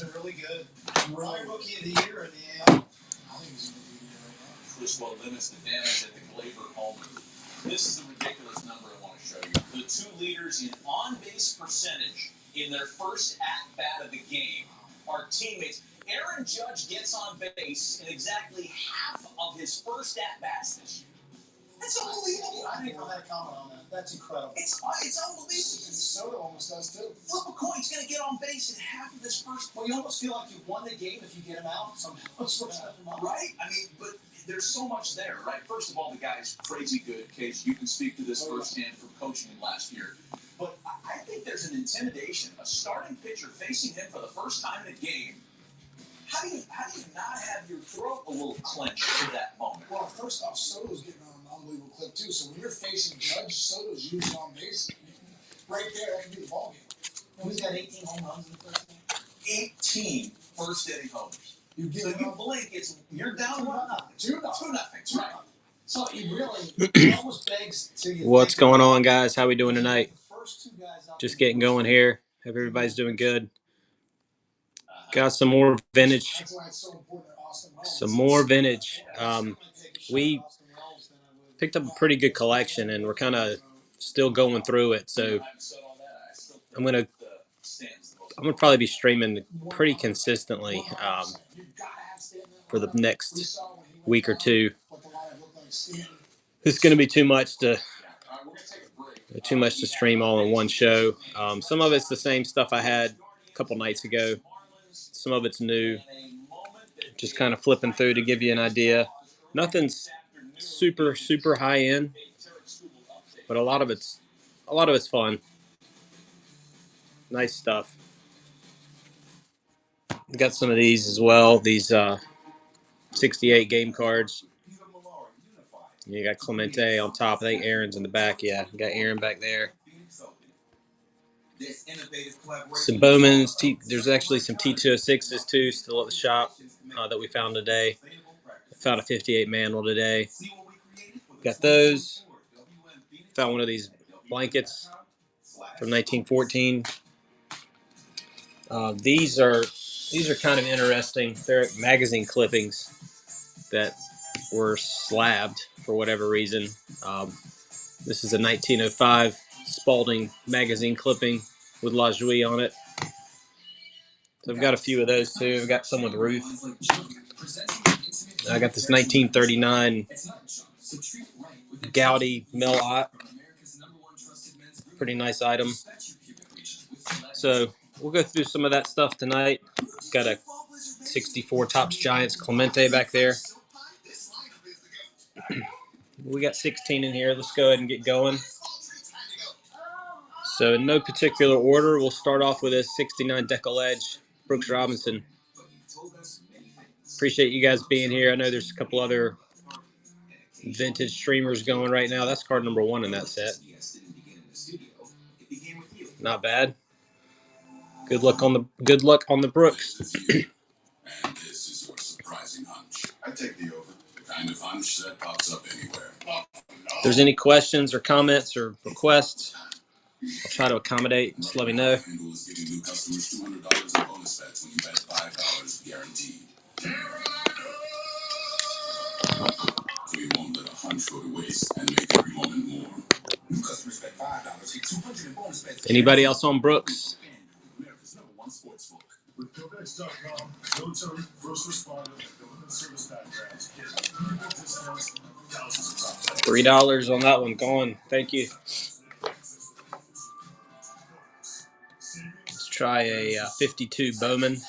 been really good. Probably rookie of the year in the AL. I think he's going to be right now. Criswell limits the damage at the Gleyber home. This is a ridiculous number I want to show you. The two leaders in on-base percentage in their first at-bat of the game are teammates. Aaron Judge gets on base in exactly half of his first at-bats this year. That's unbelievable. I didn't know how to comment on that. That's incredible. It's unbelievable. Soto almost does too. Flip a coin. He's going to get on base in half of his first. Well, you almost feel like you won the game if you get him out somehow. Right? I mean, but there's so much there, right? First of all, the guy's crazy good. Case, you can speak to this firsthand from coaching him last year. But I think there's an intimidation. A starting pitcher facing him for the first time in a game. How do you not have your throat a little clenched for that moment? Well, first off, Soto's getting on an unbelievable clip too. So when you're facing Judge, Soto's usually on base. Right there, that can be the ball game. He's got 18 home runs in the first game. 18 first-inning homers. You blink, you're down 2-0. 2-0. Right. So it almost begs to you. What's going on, guys? How we doing tonight? Just getting going here. Hope everybody's doing good. Got some more vintage. Some more vintage. We picked up a pretty good collection, and we're kind of still going through it. So I'm gonna probably be streaming pretty consistently for the next week or two. It's gonna be too much to stream all in one show. Some of it's the same stuff I had a couple nights ago. Some of it's new. Just kind of flipping through to give you an idea. Nothing's super high end, but a lot of it's fun. Nice stuff. Got some of these as well. These 68 game cards. You got Clemente on top. I think Aaron's in the back. Yeah, you got Aaron back there. Some Bowmans. There's actually some T206s too still at the shop that we found today. I found a 58 manual today. Got those. Found one of these blankets from 1914. These are kind of interesting. They're magazine clippings that were slabbed for whatever reason. This is a 1905 Spalding magazine clipping with La Joie on it. So I've got a few of those too. I've got some with Ruth. I got this 1939 Gaudi Millot. Pretty nice item. So we'll go through some of that stuff tonight. Got a 64 Topps Giants Clemente back there. We got 16 in here. Let's go ahead and get going. So in no particular order, we'll start off with a 69 Deckle Edge, Brooks Robinson. Appreciate you guys being here. I know there's a couple other vintage streamers going right now. That's card number 1 in that set. Not bad. Good luck on the Brooks. And this is your surprising hunch. I take the over. The kind of hunch that pops up anywhere. If there's any questions or comments or requests, I'll try to accommodate. Just let me know. FanDuel is giving new customers $200 in bonus bets when you bet $5 guaranteed. So you won't let a hunch go to waste and make every moment more. New customers bet $5 get $200 in bonus bets. Anybody else on Brooks? America's #1 sportsbook. With GoVets.com, military, first responder, and government service backgrounds get discounts, thousands of times. $3 on that one. Gone. Thank you. Let's try a 52 Bowman.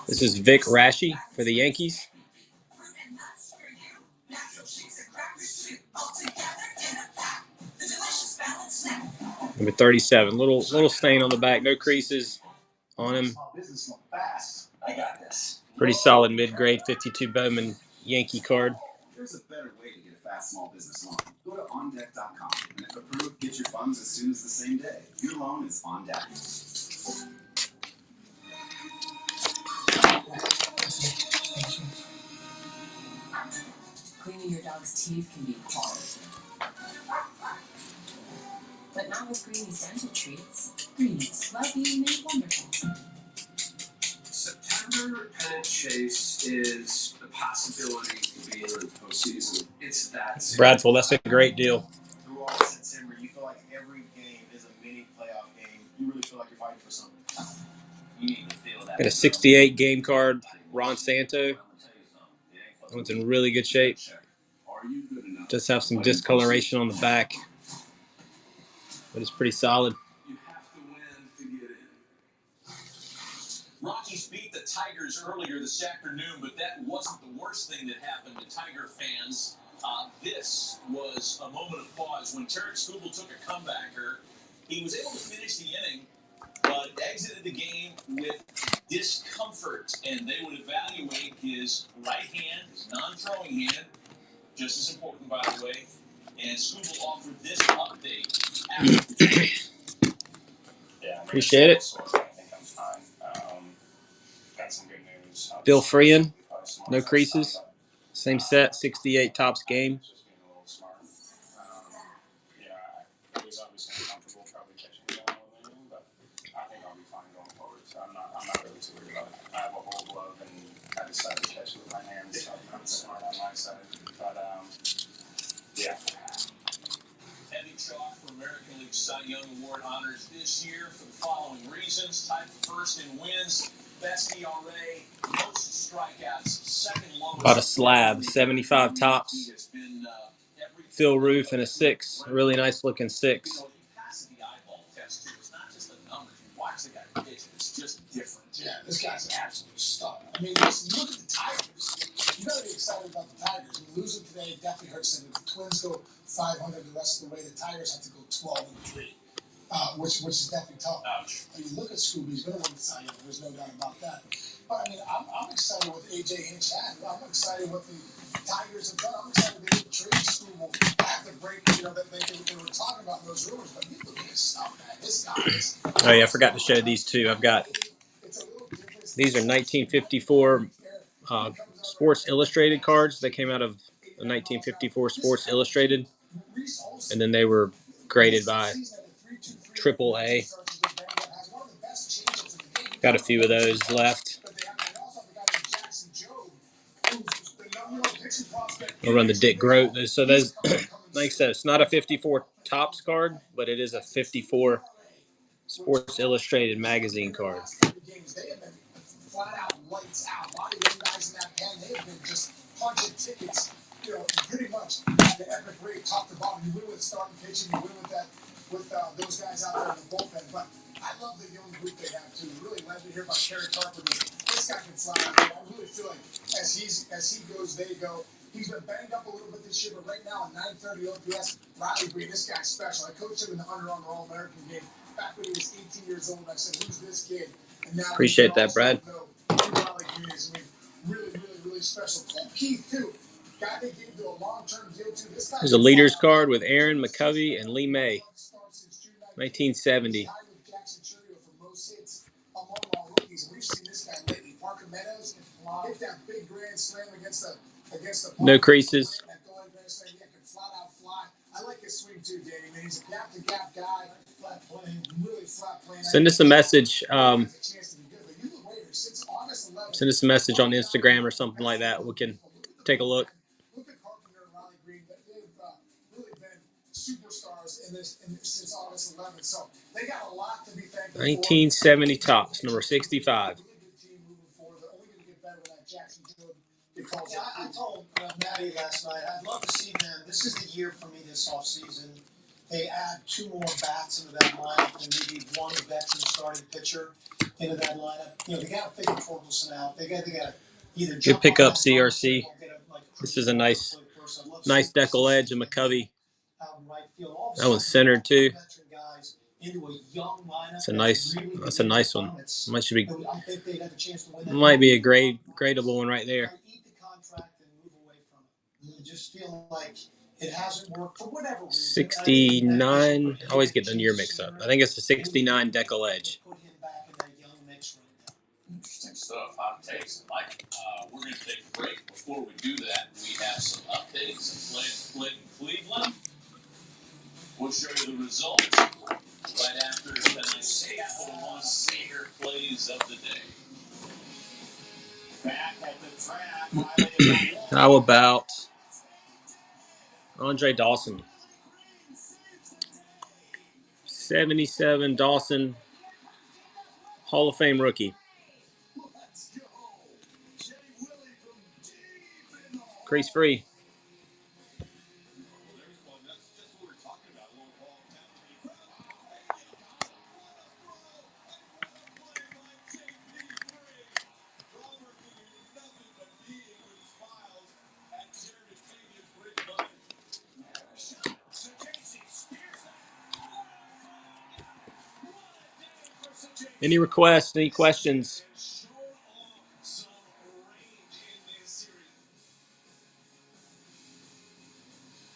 This is Vic Raschi for the Yankees. Number 37. Little stain on the back. No creases on him. Pretty solid mid-grade 52 Bowman Yankee card. There's a better way to get a fast small business loan. Go to OnDeck.com, and if approved, get your funds as soon as the same day. Your loan is on deck. Cleaning your dog's teeth can be hard. But not with Greeny's dental treats. Greeny's, love being made wonderful. tournament pennant chase is the possibility to be in the postseason. It's that serious. Bradful, that's a great deal. Through all this in September, you feel like every game is a mini playoff game. You really feel like you're fighting for something. You need to feel that. Got a 68 game card, Ron Santo. That one's in really good shape. Just have some discoloration on the back, but it's pretty solid. You have to win to get in. Rockies beat the Tigers earlier this afternoon, but that wasn't the worst thing that happened to Tiger fans. This was a moment of pause when Tarek Skubal took a comebacker. He was able to finish the inning, but exited the game with discomfort, and they would evaluate his right hand, his non-throwing hand, just as important, by the way. And Skubal offered this update after the game. Yeah, Appreciate it. I think I'm fine. Got some good news. Bill Freehan, no creases. Same set, 68 tops game. Just being a little smart. Yeah, I was obviously uncomfortable probably catching the ball in the inning, but I think I'll be fine going forward. So I'm not really too worried about it. I have a whole glove and I decided to catch it with my hands, so I'm not smart on my side. But yeah. Heavy chalk for American League Cy Young Award honors this year for the following reasons: tied for first in wins, best ERA, most strikeouts, second lowest. About a slab, 75 tops. Phil Roof and a 6. Really nice looking 6. You pass the eyeball test too. It's not just the numbers. You watch the guy pitch, it's just different. Yeah, this guy's an absolute stud. I mean, listen, look at the Tigers. You got to be excited about the Tigers. I mean, losing today definitely hurts them. If the Twins go 500 the rest of the way, the Tigers have to go 12-3, which is definitely tough. Ouch. I mean, look at Scooby. He's going to win the Cy Young. There's no doubt about that. But, I mean, I'm excited what A.J. Hinch had. I'm excited what the Tigers have done. I'm excited they didn't trade Scooby after break, you know, that they were talking about those rumors. But you look at his stuff, man. This guy is... Oh, yeah, I forgot to show these two. I've got... These are 1954 Sports Illustrated cards. They came out of the 1954 Sports Illustrated, and then they were graded by AAA. Got a few of those left. I'll run the Dick Groat. So those, like I said, it's not a 54 Topps card, but it is a 54 Sports Illustrated magazine card. Flat out lights out. A lot of young guys in that pen, they have been just punching tickets, you know, pretty much at the epic rate, top to bottom. You win with starting pitching, you win with that, with those guys out there in the bullpen. But I love the young group they have too. Really glad to hear about Kerry Carpenter. This guy can fly out there. I really feel like as he goes, they go. He's been banged up a little bit this year, but right now, 930 OPS, Riley Green, this guy's special. I coached him in the Under Armour All-American game back when he was 18 years old, and I said, who's this kid? And now appreciate that, Brad. Riley Green is, I mean, really special. Cole Keith, too. Guy they gave to a long-term deal to. This guy There's a leaders card with Aaron McCovey and Lee May, 1970. We've seen this guy lately. Parker Meadows hit that big grand slam against the no creases. I like his swing too, Danny. Man, he's a gap-to-gap guy, flat playing, really flat playing. Send us a message. Send us a message on Instagram or something like that. We can take a look. Look at Carpenter and Riley Green. They've really been superstars since August 11th. So they got a lot to be thankful 1970 Topps, number 65. Yeah, I told Maddie last night, I'd love to see them. This is the year for me this offseason. They add 2 more bats into that lineup and maybe 1 veteran starting pitcher into that lineup. You know, they got to figure Torkelson out. They got to either Good pick up, CRC. This is a nice deckle edge of McCovey. That one's centered too. That's a nice one. Might be a gradable one right there. Just feel like it hasn't worked for whatever reason. 69. I always get the year mix up. I think it's the 69 deckle edge. Interesting stuff. Hot takes. Mike, we're going to take a break. Before we do that, we have some updates in Cleveland. We'll show you the results right after tonight's Capital One Senior Plays of the Day. How about Andre Dawson? 77 Dawson, Hall of Fame rookie. Crease free. Any requests? Any questions?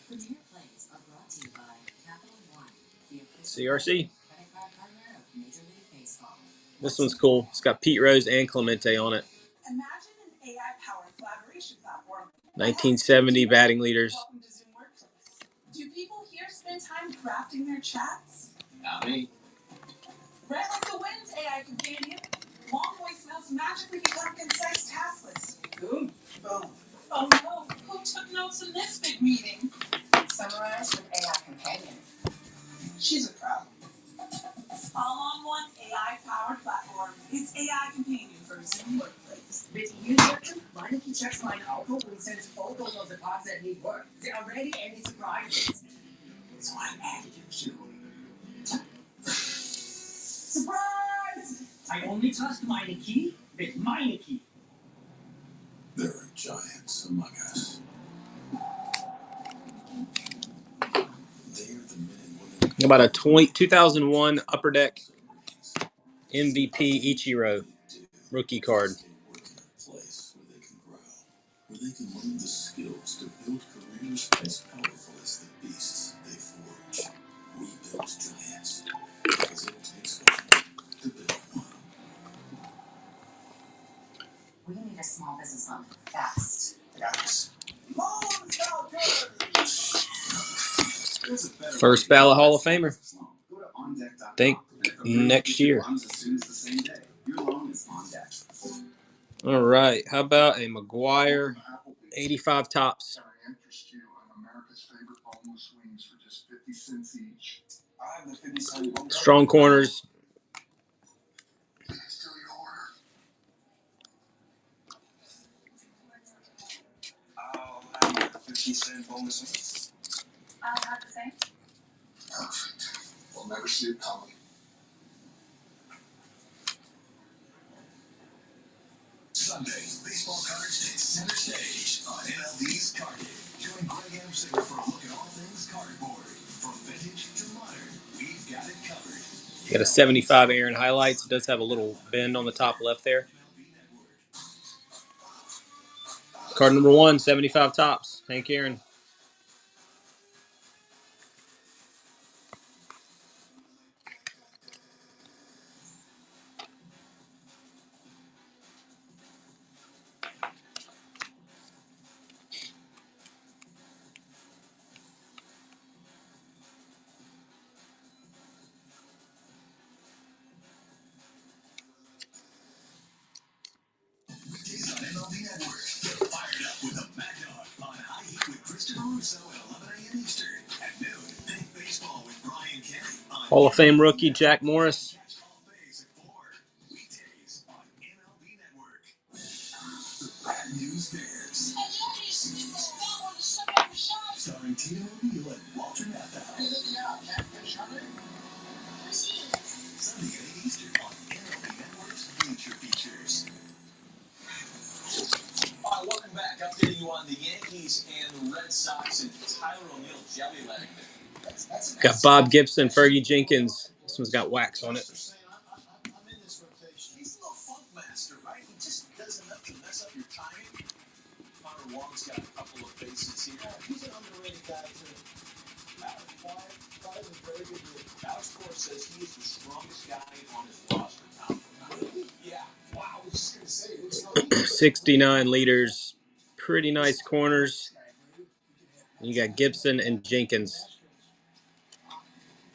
Premier plays are brought to you by Capital One, the official CRC. credit card partner of Major League Baseball. This one's cool. It's got Pete Rose and Clemente on it. Imagine an AI-powered collaboration platform. 1970 batting leaders. Welcome to Zoom Workplace. Do people here spend time crafting their chats? Not me. Brett like the Wind's AI companion. Long voicemails magically become concise task lists. Boom, boom. Oh no, who took notes in this big meeting? Summarize with AI Companion. She's a pro. All-on-one AI-powered platform. It's AI companion for Zoom Workplace. With user, Meineke checks my auto and sends photos of the parts that need work. There are rarely any surprises. So I added a few. Surprise! I only trust Meineke with Meineke. There are giants among us. They are the men and women. How about a 2001 Upper Deck MVP Ichiro rookie card? Place where they can grow, where they can learn the skills to build careers as powerful as the beasts they forge. We build giants because it takes one to build one. We need a small business loan fast. Guys. First ballot Hall of Famer. Think next year. All right. How about a McGuire 85 tops? Strong corners. I'll have a 50-cent bonus. I'll have the same. Perfect. We'll never see it coming. Sunday, baseball cards take center stage on MLB's Card Game. Join Greg Amsinger for a look at all things cardboard. From vintage to modern, we've got it covered. Got a 75 Aaron highlights. It does have a little bend on the top left there. Card number 1, 75 tops. Hank Aaron. Weekdays on MLB Network. Get fired up with the Mad Dog on High Heat with Christopher Russo at 11 a.m. Eastern. At noon, think baseball with Brian Kenny on Hall of Fame rookie Jack Morris. Catch all phase at 4. Weekdays on MLB Network. The Bad News Bears. Starring Tina O'Neill and Walter Matthau. Sunday at 8 Eastern on MLB Network's Future Features. All right, welcome back. Updating you on the Yankees and the Red Sox and Tyler O'Neill jelly leg. Got Bob Gibson, Fergie Jenkins. This one's got wax on it. I'm in this rotation. He's a little funk master, right? He just does enough to mess up your timing. Connor Wong's got a couple of faces here. He's an underrated guy, too. Five is very good year. Alex Cora says he is the strongest guy on his roster. Tom. Yeah. Wow, I was just going to say, it looks like 69 liters. Pretty nice corners. You got Gibson and Jenkins.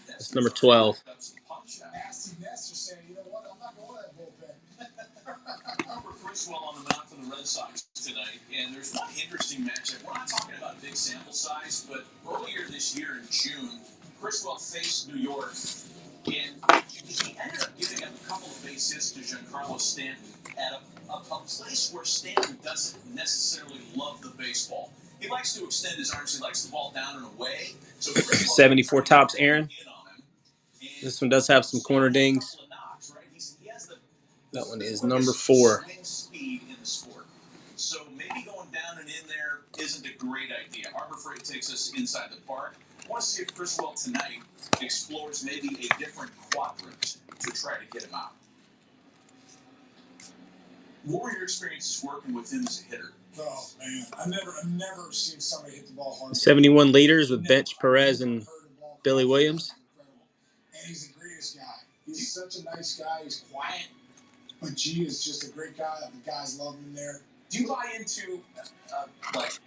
That's number 12. Nasty Nester saying, you know what, I'm not going to that bullpen. Albert Criswell on the mound for the Red Sox tonight, and there's one interesting matchup. We're not talking about big sample size, but earlier this year in June, Criswell faced New York, and he ended up giving up a couple of base hits to Giancarlo Stanton at a place where Stanton doesn't necessarily love the baseball. He likes to extend his arms. He likes the ball down and away. So 74 tops, Aaron. This one does have some corner dings. That one is number 4. So maybe going down and in there isn't a great idea. Harbor Freight takes us inside the park. I want to see if Criswell tonight explores maybe a different quadrant to try to get him out. What were your experiences working with him as a hitter? Oh man, I've never seen somebody hit the ball hard. 71 liters with Bench, Perez, and Billy Williams. And he's the greatest guy. He's such a nice guy. He's quiet, but G is just a great guy. The guys love him there. Do you buy into like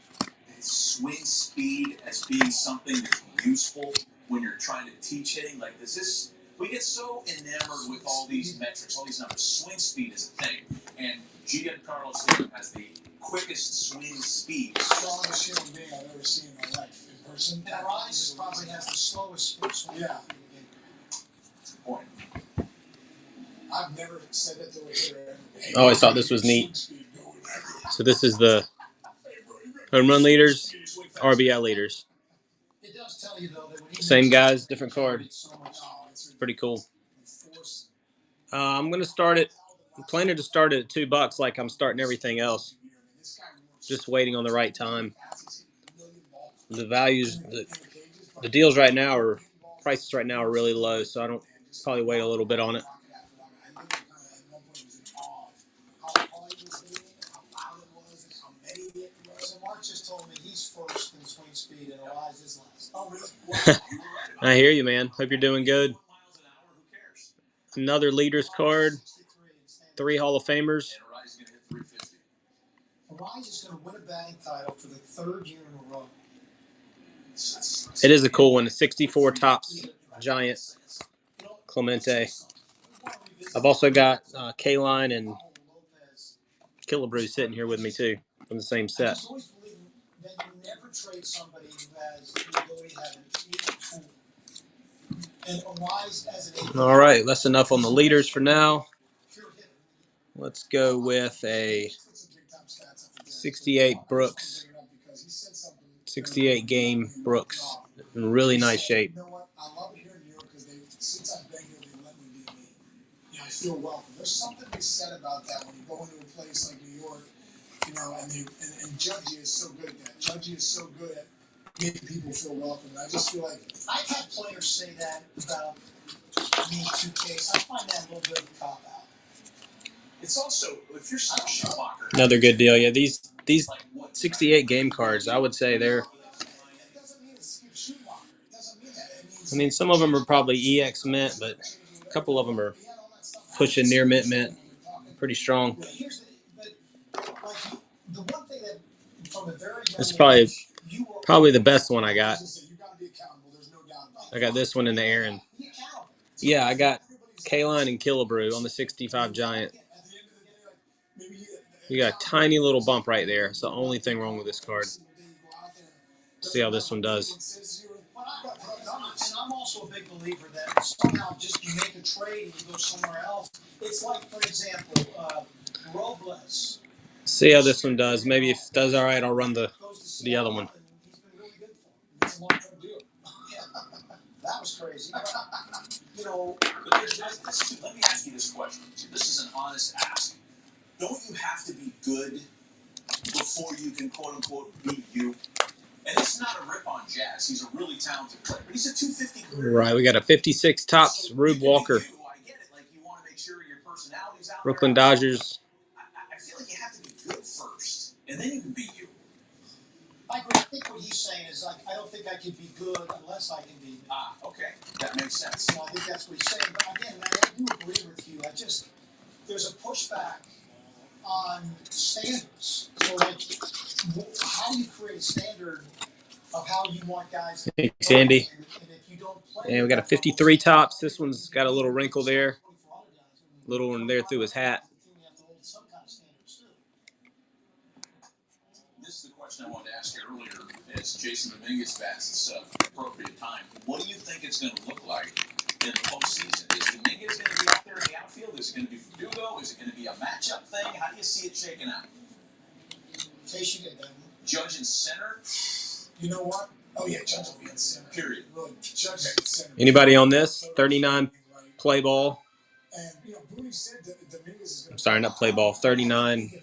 swing speed as being something that's useful when you're trying to teach hitting? Like, does this? We get so enamored with all these metrics, all these numbers. Swing speed is a thing, and Giancarlo Stanton has the quickest swing speed. Strongest human being I've ever seen in my life in person. And Arias probably has the slowest swing. Yeah. That's a point. I've never said that to a hitter. I always thought this was neat. So this is the home run leaders, RBI leaders. It does tell you, though, that when he Same guys, different card. Pretty cool. I'm going to start it. I'm planning to start it at $2 like I'm starting everything else. Just waiting on the right time. The values, the deals right now prices right now are really low, so I don't probably wait a little bit on it. Mark just told me he's first in swing speed and Elias last. Oh, really? I hear you, man. Hope you're doing good. Another leaders card. 3 Hall of Famers. Elias is going to win a batting title for the 3rd year in a row. It is a cool one. A 64 tops giant Clemente. I've also got K-Line and Killebrew sitting here with me too from the same set. I always believe that you never trade somebody who has the ability to have an elite tool. And Elias as an All right, that's enough on the leaders for now. Let's go with a 68 Brooks. 68 game Brooks. In really nice shape. You know what? I love it here in New York because since I've been here, they let me be me. You know, I feel welcome. There's something to be said about that when you go into a place like New York, you know, and Judgy is so good at that. Judgy is so good at making people feel welcome. And I just feel like I've had players say that about me 2K, so I find that a little bit of a cop out. It's also, if you're still Schumacher. Another good deal. Yeah, these 68 game cards, I would say they're. I mean, some of them are probably EX mint, but a couple of them are pushing near mint. Pretty strong. It's probably the best one I got. I got this one in the Aaron. Yeah, I got K-Line and Killebrew on the 65 Giant. You got a tiny little bump right there. It's the only thing wrong with this card. See how this one does. And I'm also a big believer that somehow just you make a trade and you go somewhere else. It's like, for example, Robles. See how this one does. Maybe if it does all right, I'll run the other one. He's been really good for him. It's a long-term deal. That was crazy. You know, let me ask you this question. This is an honest ask. Don't you have to be good before you can quote-unquote beat you? And it's not a rip on Jazz. He's a really talented player, but he's a 250 career. Right, we got a 56 tops, Rube Walker. I get it. Like, you want to make sure your personality's out Brooklyn there. Dodgers. I feel like you have to be good first, and then you can beat you. I agree. I think what he's saying is, like, I don't think I can be good unless I can be. Okay. That makes sense. So I think that's what he's saying. But again, man, I do agree with you. There's a pushback on standards. So, like, how do you create a standard of how you want guys to Thanks, Andy. And if you don't play, And we got a 53 tops. This one's got a little wrinkle there. Little one there through his hat. as Jason Dominguez bats, it's appropriate time. What do you think it's going to look like in the postseason? Is Dominguez going to be out there in the outfield? Is it going to be Verdugo? Is it going to be a matchup thing? How do you see it shaking out? In case you get that. Judge in center? You know what? Oh yeah, Judge will be in center. Period. Really, Judge is in center. Anybody on this? 39 play ball. And you know, Booney said that Dominguez is going I'm sorry, not play ball. 39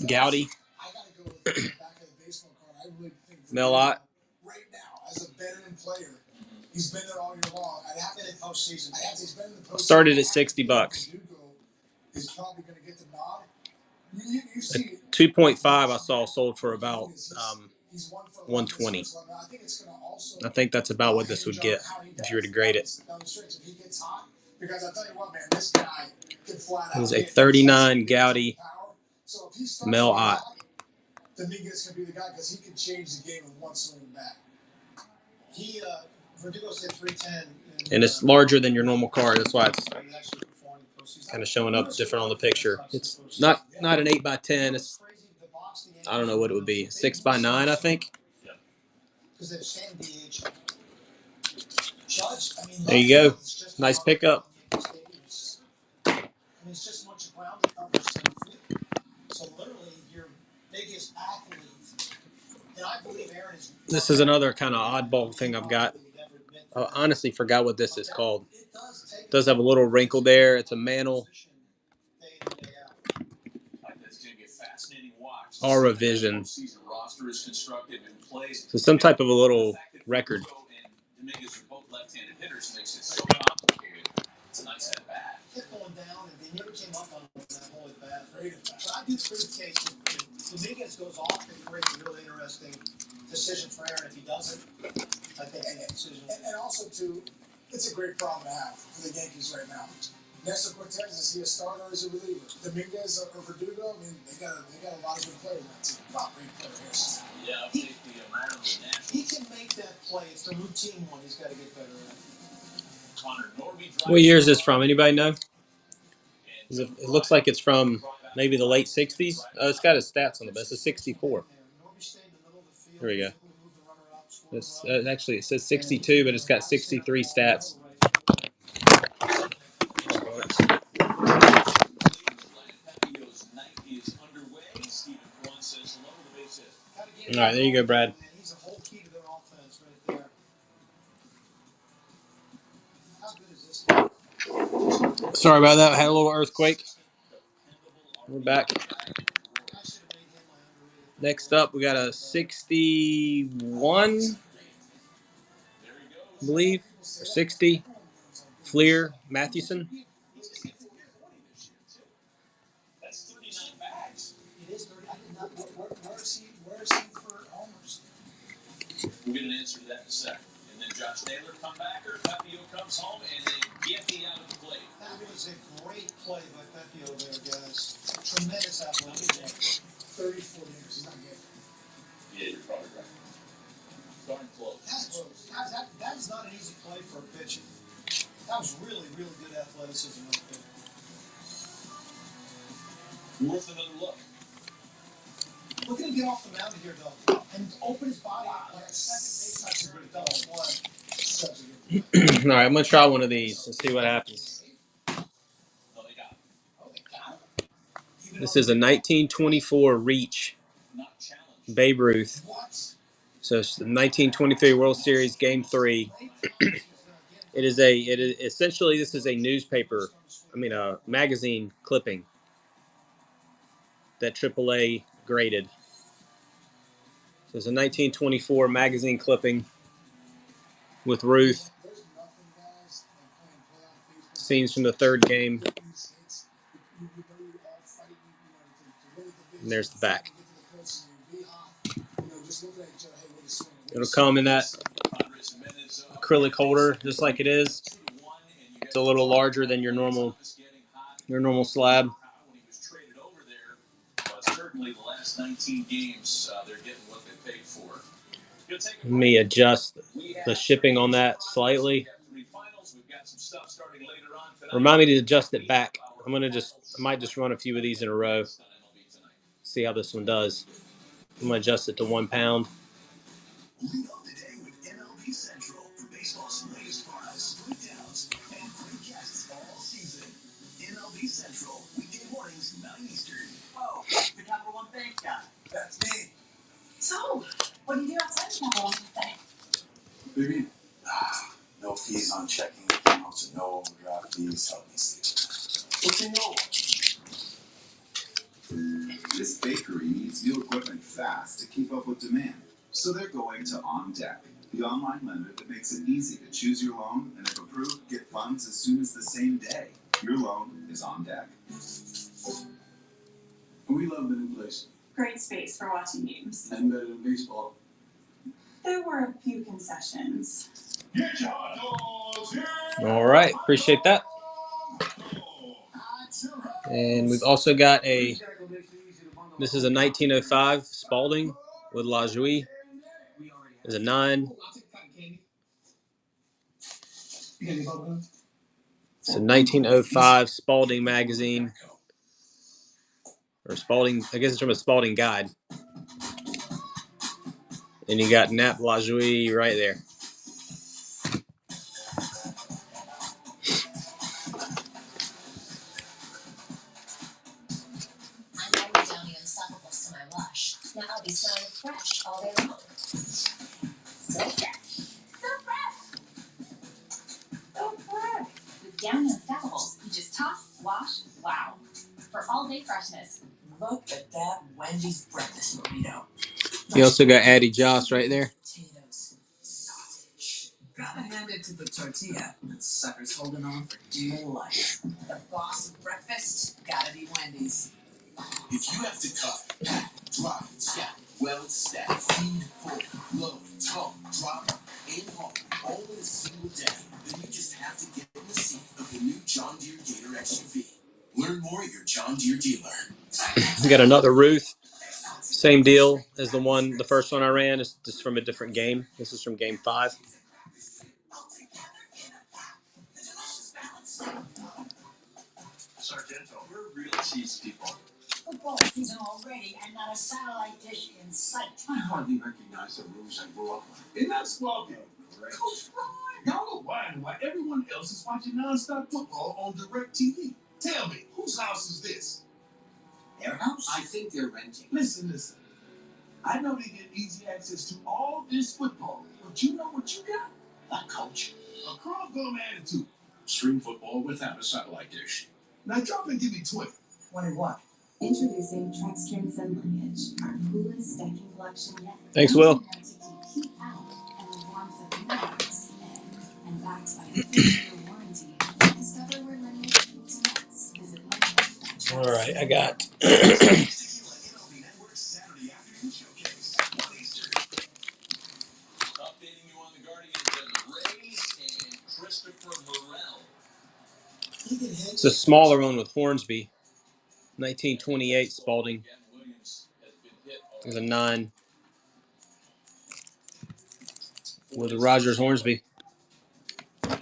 Gowdy. I gotta go with the back of the baseball card. I really think Melott. right now, as a veteran player, he's been there all year long. I'd have to in postseason. He's been in the postseason. Started at $60. Verdugo is probably going to get the nod. You see 2.5 I saw sold for about 120. I think that's about what this would get if you were to grade it. Because I tell you what, man, this guy can flat out. It was a 39 Gowdy Melott. Dominguez can be the guy because he can change the game with one swing back. Verdugo's hit 310. And it's larger than your normal card. That's why it's kind of showing up different on the picture. It's not an 8x10. It's, I don't know what it would be, 6x9, I think. There you go. Nice pickup. It's just much ground that covers 10 feet. So literally, your biggest athlete, and I believe Aaron is. This is another kind of oddball thing I've got. I honestly forgot what this is called. It does have a little wrinkle there. It's a Mantle Aura Vision. So some type of a little record. Kept going down, and they never came up on that whole at bat. But I do prove the case that Dominguez goes off and creates a really interesting decision for Aaron. If he doesn't, I think that decision. And also, too, it's a great problem to have for the Yankees right now. Nestor Cortez, is he a starter or is he a reliever? Dominguez or Verdugo? I mean, they got a lot of good players on that team. A lot of great players. Yeah, he can make that play. It's the routine one he's got to get better at. What year is this from? Anybody know? It looks like it's from maybe the late 60s. Oh, it's got his stats on the best. It's 64. Here we go. It's, actually, it says 62, but it's got 63 stats. All right, there you go, Brad. He's a whole key to their offense right there. How good is this? Sorry about that. I had a little earthquake. We're back. Next up, we got a 61, I believe, or 60, Fleer Mathewson. We'll get an answer to that in a second. And then Josh Naylor come back, or Pepio comes home, and then Giffey out of the plate. That was a great play by Pepio there, guys. Tremendous athlete. 30, 40 years. He's not good. Yeah, you're probably right. Darn close. That is not an easy play for a pitcher. That was really, really good athleticism right there. Worth another look. Look at him get off the mound here, though, and open his body up like a second base. That's a good double play. All right, I'm going to try one of these and see what happens. This is a 1924 Reach Babe Ruth. So it's the 1923 World Series Game 3. Essentially, this is a newspaper, a magazine clipping that AAA graded. So it's a 1924 magazine clipping with Ruth. Scenes from the third game. And there's the back. It'll come in that acrylic holder, just like it is. It's a little larger than your normal slab. Certainly, the last 19 games, they're getting what they paid for. Let me adjust the shipping on that slightly. Remind me to adjust it back. I might just run a few of these in a row. See how this one does. I'm gonna adjust it to 1 pound. Lead off the day with MLB Central for baseball's latest products, breakdowns, and great guests all season. MLB Central, weekday mornings, 9 Eastern. Oh, the Capital One Bank guy. That's me. So, what do you do outside the Capital One Bank? What do you mean? No fees on checking accounts and no overdraft fees. Help me see. What's in your This bakery needs new equipment fast to keep up with demand. So they're going to OnDeck, the online lender that makes it easy to choose your loan and, if approved, get funds as soon as the same day. Your loan is on deck. We love the new place. Great space for watching games. Nothing better than baseball. There were a few concessions. Get your hot dogs here. All right, appreciate that. And we've also got this is a 1905 Spalding with La Joie. There's a 9. It's a 1905 Spalding magazine. Or Spalding, I guess it's from a Spalding guide. And you got Nap La Joie right there. I'm already down the Unstoppables to my wash. Now I'll be smelling fresh all day long. So fresh. So fresh. So fresh. With Down the Unstoppables, you just toss, wash, wow. For all day freshness. Look at that Wendy's breakfast burrito. You also got Addie Joss right there. Potatoes, sausage. Gotta hand it to the tortilla. That sucker's holding on for dear life. The boss of breakfast, gotta be Wendy's. If you have to cut, pack, dry, stack, weld, stack, feed, fold, load, tow, drop, and haul, all in a single day, then you just have to get in the seat of the new John Deere Gator XUV. Learn more at your John Deere dealer. We got another Ruth. Same deal as the first one I ran. It's just from a different game. This is from game 5. Sargento, we're real cheese people. Football season already and not a satellite dish in sight. I hardly recognize the rules I grew up with. Isn't that squawking? Coach Brian, y'all are wondering why everyone else is watching nonstop football on DirecTV. Tell me, whose house is this? Their house? I think they're renting. Listen. I know they get easy access to all this football, but you know what you got? A coach. A crawl-gum attitude. Stream football without a satellite dish. Now drop and give me 20. 20 what? Introducing Trex Transcend Lineage, our coolest stacking collection yet. Thanks, Will. To keep heat out and the warmth of the house and backed by a 30-year warranty. Discover where Lineage meets next. Visit Lineage.com. All right, I got Updating you on the Guardians and the Rays and Christopher Morel. it's a smaller one with Hornsby. 1928 Spalding. There's a 9 with a Rogers Hornsby. And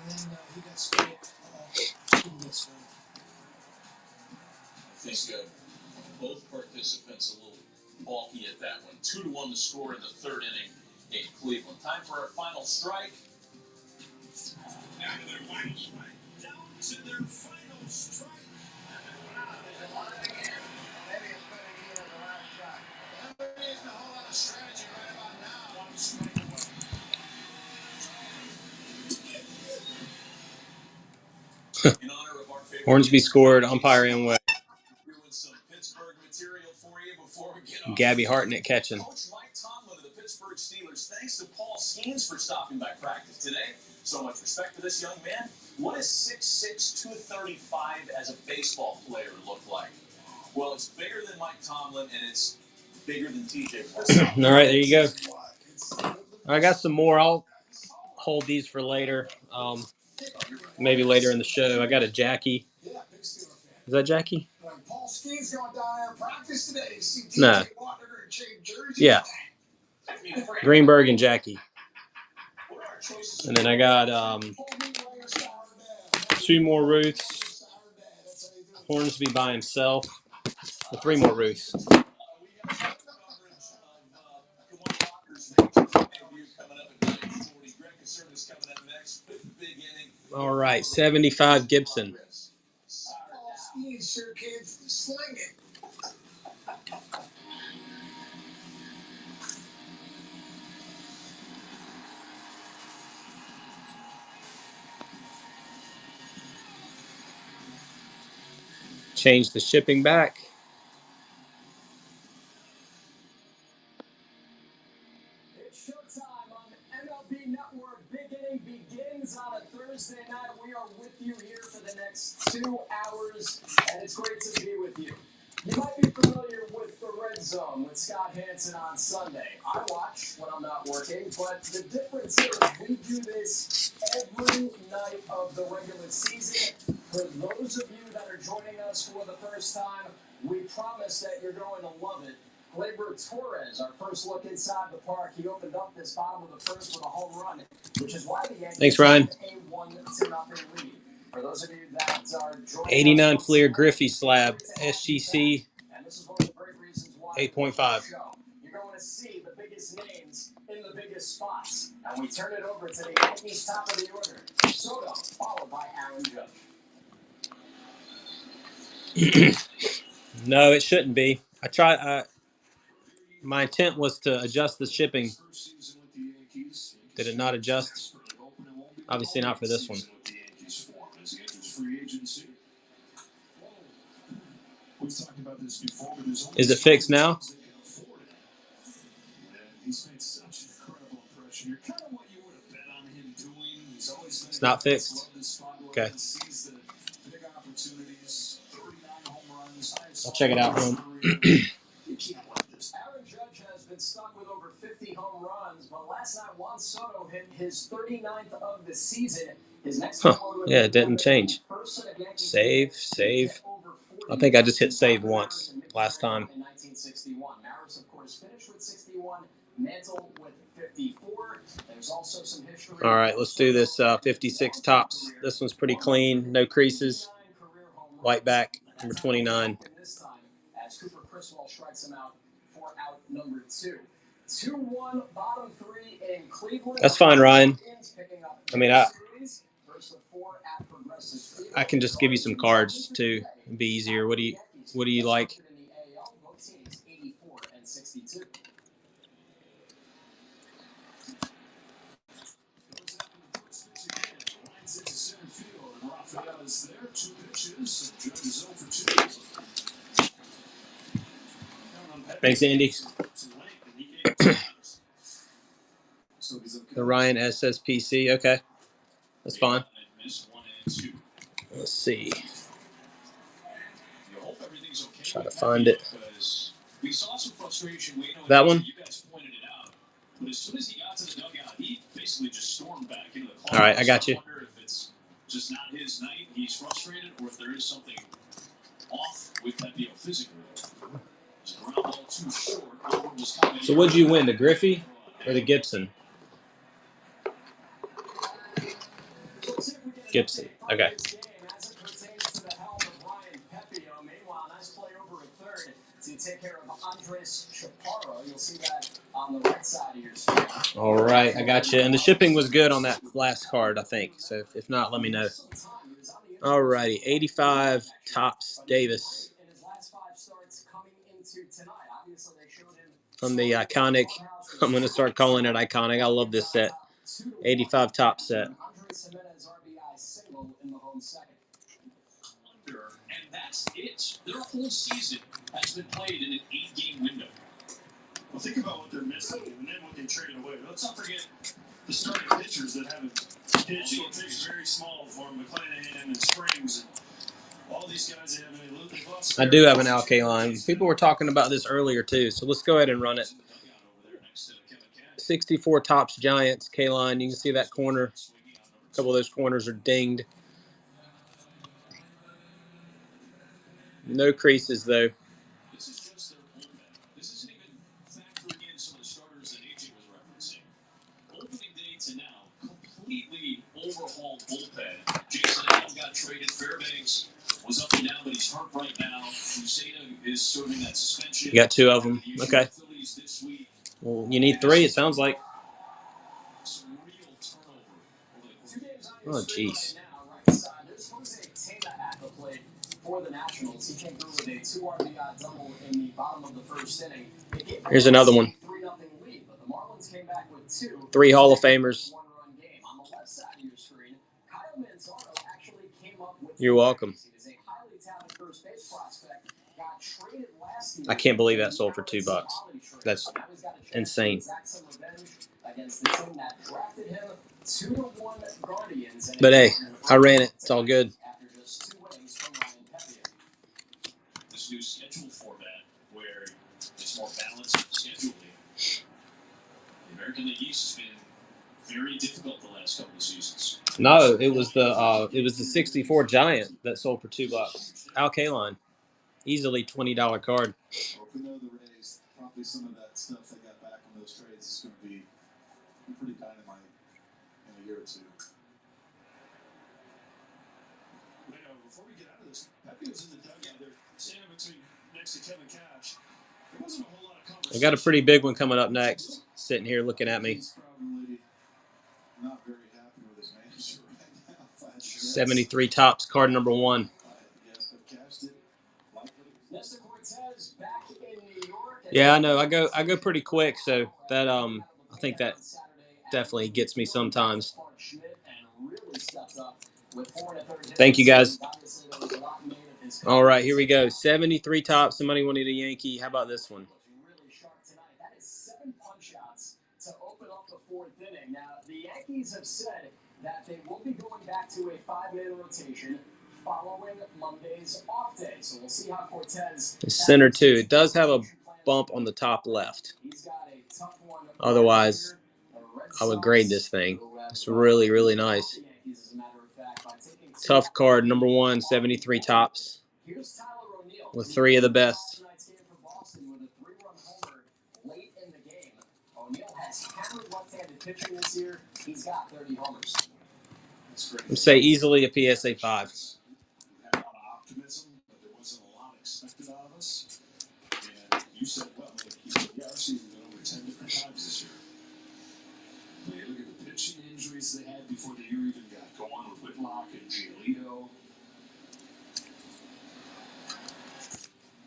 then he got sprayed. Didn't get sprayed. I think both participants a little balky at that one. 2-1 to score in the third inning in Cleveland. Time for our final strike. Down to their final strike. Down to their final strike. Maybe it's better to get the last shot. There isn't a whole lot of strategy right about now. One strike away. In honor of our favorite Hornsby scored, umpire in way. Doing some Pittsburgh material for you before we get off. Gabby Hartnett catching. Coach Mike Tomlin of the Pittsburgh Steelers, thanks to Paul Skeens for stopping by practice today. So much respect for this young man. What does 6'6", 235 as a baseball player look like? Well, it's bigger than Mike Tomlin, and it's bigger than TJ Watt. All right, there you go. I got some more. I'll hold these for later. Maybe later in the show. I got a Jackie. Is that Jackie? Paul Skeens going down there in practice today. See Nah. TJ Watt, they're going to change jerseys. Yeah. Greenberg and Jackie. And then I got 2 more Ruths. Hornsby by himself. With 3 more Ruths. All right, 75 Gibson. He sure can sling it. Change the shipping back. It's showtime on MLB Network. Big Inning begins on a Thursday night. We are with you here for the next 2 hours, and it's great to be with you. You might be familiar with the Red Zone with Scott Hansen on Sunday. I watch when I'm not working, but the difference is we do this every night of the regular season. For those of you that are joining us for the first time, we promise that you're going to love it. Gleyber Torres, our first look inside the park. He opened up this bottom of the first with a home run, which is why the Yankees Thanks, Ryan. have a 1-0 lead. For those of you that are joining 89 us, Fleer Griffey slab. SGC and this is one of the great reasons why 8.5. you're going to see the biggest names in the biggest spots. And we turn it over to the Yankees top of the order. Soto, followed by Aaron Judge. No, it shouldn't be. My intent was to adjust the shipping. Did it not adjust? Obviously not for this one. Is it fixed now? It's not fixed. Okay. I'll check it out. Aaron Judge has been stuck with over 50 home runs, but last night Juan Soto hit his 39th of the season. His next Yeah, it didn't change. Save. I think I just hit save once last time. In 1961. Maris, of course, finished with 61. Mantle with 54. There's also some history. All right, let's do this 56 tops. This one's pretty clean. No creases. White back, number 29. This time, as Cooper Criswell strikes him out for out number 2. 2-1, bottom 3 in Cleveland. That's fine, Ryan. I mean, I can just give you some cards too. It'd be easier. What do you like? Thanks, Andy. The Ryan SSPC. Okay, that's fine. Let's see. Try to find it. That one? All right, I got you. Just not his night. He's frustrated, or if there is something off with that deal physically. So what'd you win, the Griffey or the Gibson? Gibson. Okay. Take care of Andres Chaparro. You'll see that on the right side of your screen. All right, I got you. And the shipping was good on that last card, I think. So if not, let me know. All righty, 85 Topps Davis. From the iconic, I'm going to start calling it iconic. I love this set. 85 Topps set. And that's it. Their whole season has been played in an 8-game window. Well, think about what they're missing and then what they traded away. Let's not forget the starting pitchers that haven't pitched or pitched very small for them, McClanahan and Springs and all these guys. They haven't. I do have an Al line. People were talking about this earlier too, so let's go ahead and run it. 64 Topps Giants K-line. You can see that corner. A couple of those corners are dinged. No creases though. This is just their bullpen. This isn't even factoring in some of the starters that AJ was referencing. Opening day to now, completely overhauled bullpen. Jason Allen got traded. Fairbanks was up and down, but he's hurt right now. Fuseda is serving that suspension. You got 2 of them. Okay. Phillies this week. Well, you need 3, it sounds like. Some real turnover over the course. Oh, jeez. There's Jose Tena at the plate for the Nationals. He came through with a 2 RBI double in the bottom of the first inning. Here's another one. 3-0 lead, but the Marlins came back with 2. 3 Hall of Famers. One-run game. On the left side of your screen, Kyle Manzano actually came up with. You're welcome. He is a highly talented first base prospect. Got traded last year. I can't believe that sold for $2. That's insane. Against the team that drafted him, 2-1 Guardians. But hey, I ran it. It's all good. After just 2 innings from Ryan Pepiot. This new schedule format where it's more balanced scheduling. The American League East has been very difficult the last couple of seasons. No, it was the 64 Giant that sold for $2. Al Kaline, easily $20 card. Well, if we know the Rays, probably some of that stuff they got back on those trades is going to be pretty dynamite in a year or 2. Before we get out of this, Pepe was in the dugout there, standing next to Kevin Cash. There wasn't a whole lot of conversation. I got a pretty big one coming up next. Sitting here looking at me. He's probably not very happy with his manager right now. 73 Topps, card number 1. Yes, but Cash did likely. Nestor Cortez back in New York. Yeah, I know. I go pretty quick, so that I think that definitely gets me sometimes. Thank you, guys. All right, here we go. 73 Topps. Somebody wanted a Yankee. How about this one? That is 7 punch-outs to open up the 4th inning. Now, the Yankees have said that they will be going back to a 5-man rotation following Monday's off day. So we'll see how Cortez... Center 2. It does have a bump on the top left. Otherwise, I would grade this thing. It's really, really nice. Tough card, number 1, 73 Topps. With 3 of the best. He's got 30 homers. I'd say easily a PSA 5. We had a lot of optimism, but there wasn't a lot expected out of us. And you said, well, our season's been over 10 different times this year. When you look at the pitching injuries they had before the year even got going with Whitlock and Giolito.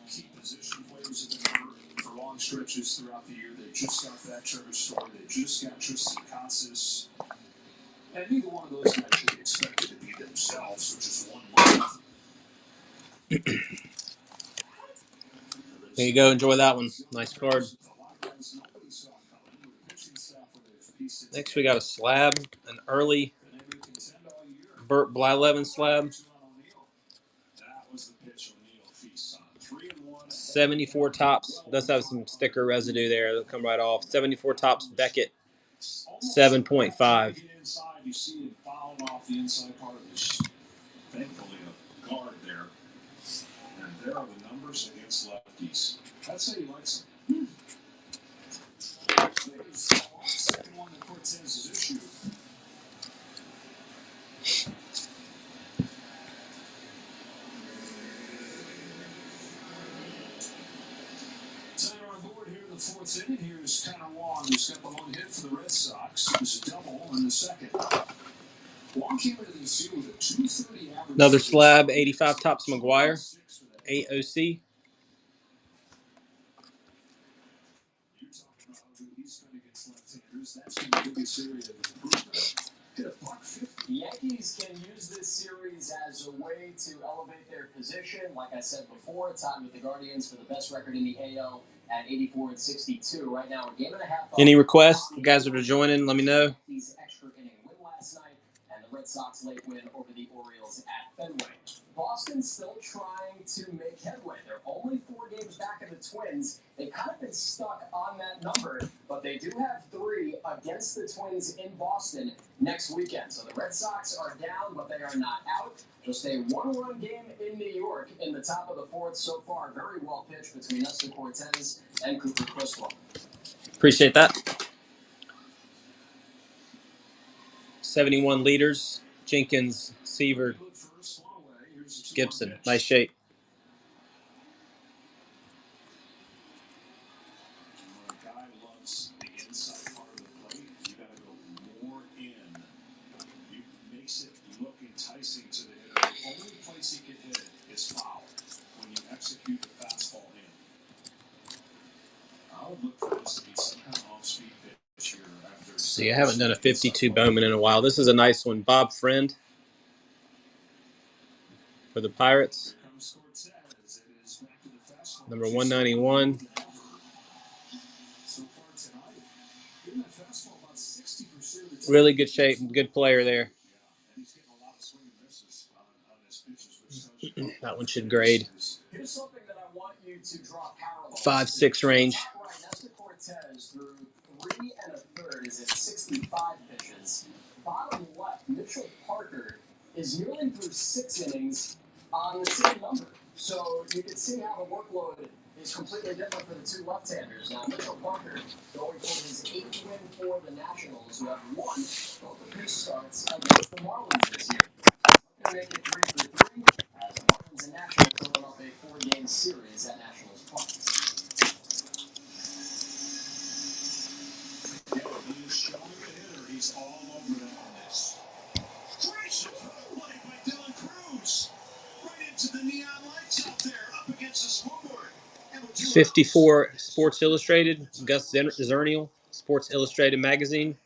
Key position players have been hurt for long stretches throughout the year. They just got back Trevor Story. They just got Tristan Casas. And neither one of those guys should be expected to be themselves, which is 1 month. There you go. Enjoy that one. Nice card. Next, we got a slab, an early Burt Blyleven slab. 74 Topps. Does have some sticker residue there. It'll come right off. 74 Topps Beckett. 7.5. You see it falling off the inside part of this, thankfully, a guard there. And there are the numbers against lefties. That's how he likes them. There's the second one that Cortez has issued. Tyler on board here in the 4th inning. Here's Connor Wong, who's got the 1 hit for the Red Sox. It was a double in the 2nd. Wong came into this year with a 230 average. Another slab, 85 Topps McGuire. 8 OC. You talk about how good he's been against left-handers. That's been the biggest area of improvement. Hit a .150. The Yankees can use this series as a way to elevate their position. Like I said before, tied with the Guardians for the best record in the AL at 84-62. Right now, a game and a half. Any requests? You guys that are joining, let me know. These extra inning win last night, and the Red Sox late win over the Orioles at Fenway. Boston's still trying to make headway. They're only 4 games back of the Twins. They've kind of been stuck on that number, but they do have 3 against the Twins in Boston next weekend. So the Red Sox are down, but they are not out. Just a 1-run game in New York in the top of the 4th so far. Very well pitched between Nestor Cortez and Cooper Criswell. Appreciate that. 71 leaders. Jenkins, Seaver, Gibson. Nice shape. When a guy loves the inside part of the plate, you got to go more in. It makes it look enticing to the hitter. The only place he can hit it is foul when you execute the fastball in. I would look for this to be some kind of off-speed pitch here after. See, I haven't done a 52 Bowman in a while. This is a nice one. Bob Friend for the Pirates. Number 191. Really good shape. Good player there. That one should grade. 5.6 range. Nestor Cortez through 3 1/3 is at 65 pitches. Bottom left, Mitchell Parker is nearly through 6 innings on the same number. So you can see how the workload is completely different for the two left-handers. Now, Mitchell Parker going for his 8th win for the Nationals, who have won both of his starts against the Marlins this year. They make it 3 for 3 as the Marlins and Nationals open up a 4-game series at Nationals Park. He's showing the hitter. He's all over that on this. Gracious play by Dylan Cruz. Right into the neon lights out there, up against the scoreboard. 54 Sports Illustrated. Gus Zernial, Sports Illustrated magazine.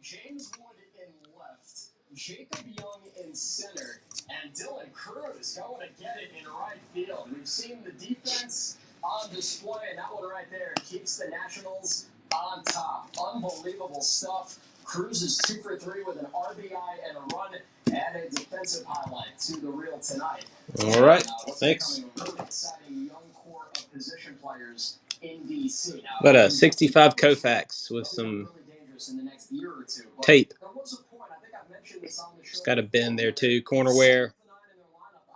James Wood in left, Jacob Young in center, and Dylan Cruz going to get it in right field. We've seen the defense on display, and that one right there keeps the Nationals on top. Unbelievable stuff. Cruz is 2 for 3 with an RBI and a run, and a defensive highlight to the reel tonight. All right, thanks. A really exciting young core of position players in DC. Got a 65 Koufax with some tape. It's got a bend there too. Corner wear,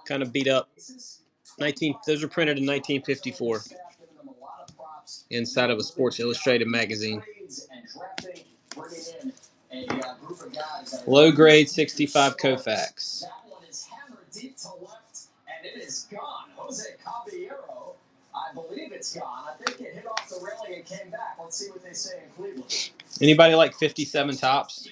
kind of beat up. Those were printed in 1954. Inside of a Sports Illustrated magazine. Low grade 65 Koufax. That one is hammered deep to left, and it is gone. Jose Caballero, I believe it's gone. I think it hit off the railing and came back. Let's see what they say in Cleveland. Anybody like 57 Tops? A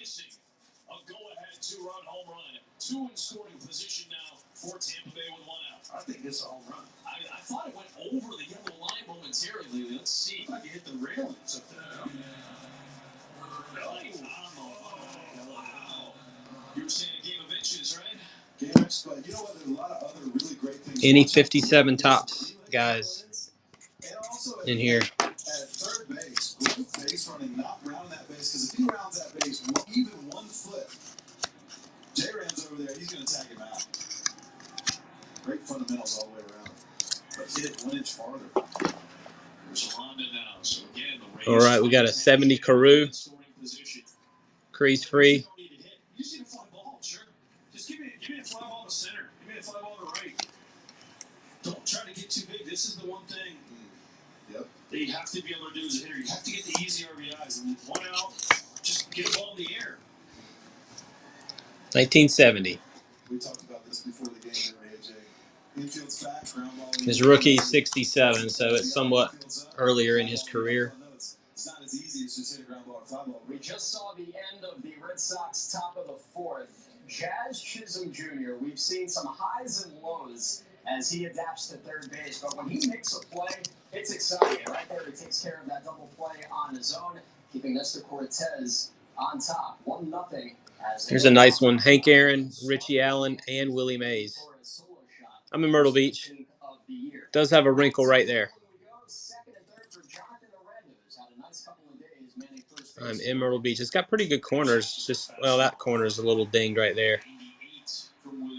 go-ahead 2-run home run. 2 in scoring position now for Tampa Bay with 1 out. I think it's a home run. I thought it went over the yellow line momentarily. Let's see if I can hit the railings up there. Wow. You were saying a game of inches, right? Game of inches, but you know what? There's a lot of other really great things. Any 57 Tops guys in here? At third base, great base running, not round that base, because if he rounds that base even 1 foot, J-Ram's over there, he's going to tag him out. Great fundamentals all the way around. But hit it 1 inch farther. There's Honda now. So again, the All right, we got a 70 Carew. Crease free. You just need a fly ball, sure. Just give me a fly ball to center. Give me a fly ball to right. Don't try to get too big. This is the one thing that you have to be able to do as a hitter. You have to get the easy RBIs. And 1 out, just get a ball in the air. 1970. We talked about this before the game, AJ. Infield's back, ground ball. His rookie 67, so it's somewhat earlier in his career. It's not as easy as just hit a ground ball or fly ball. We just saw the end of the Red Sox top of the 4th. Jazz Chisholm Jr., we've seen some highs and lows as he adapts to third base, but when he makes a play, it's exciting. Right there, he takes care of that double play on his own, keeping Nestor Cortez on top, 1-0. Here's a nice one. Hank Aaron, Richie Allen, and Willie Mays. I'm in Myrtle Beach. Does have a wrinkle right there. I'm in Myrtle Beach. It's got pretty good corners. Just, well, that corner is a little dinged right there.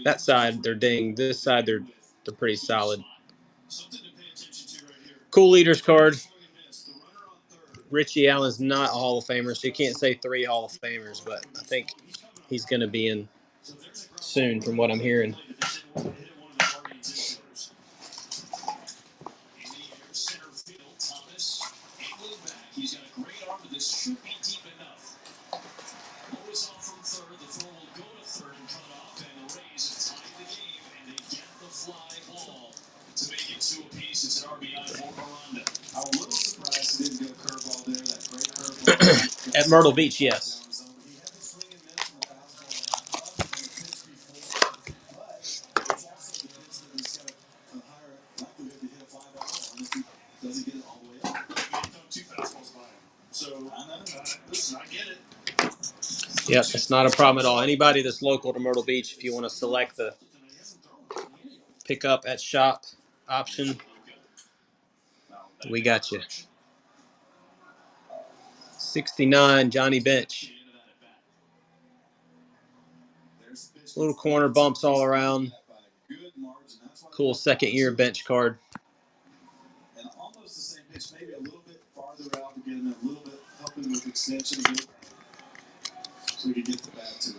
That side, they're dinged. This side, they're pretty solid. Cool leaders card. Richie Allen's not a Hall of Famer, so you can't say 3 Hall of Famers, but I think he's going to be in soon, from what I'm hearing. He's got a great arm, but this should be deep enough. Always off from third. The throw will go to third and cut off, and the Rays have tied the game, and they get the fly ball to make it 2 apiece. It's an RBI for Miranda. I'm a little surprised he didn't get a curveball there. That great curveball At Myrtle Beach, yes. He had the swing and miss from the fastball and the pitch before, but it's also the pitch that he's got a higher likelihood to hit a fly ball on if he doesn't get it all the way up. He throw 2 fastballs by him. So, listen, I get it. Yep, it's not a problem at all. Anybody that's local to Myrtle Beach, if you want to select the pick up at shop option, we got you. 69, Johnny Bench. Little corner bumps all around. Cool second-year bench card. And almost the same pitch, maybe a little bit farther out to get him a little bit, helping with extension a bit, so he can get the bat to it.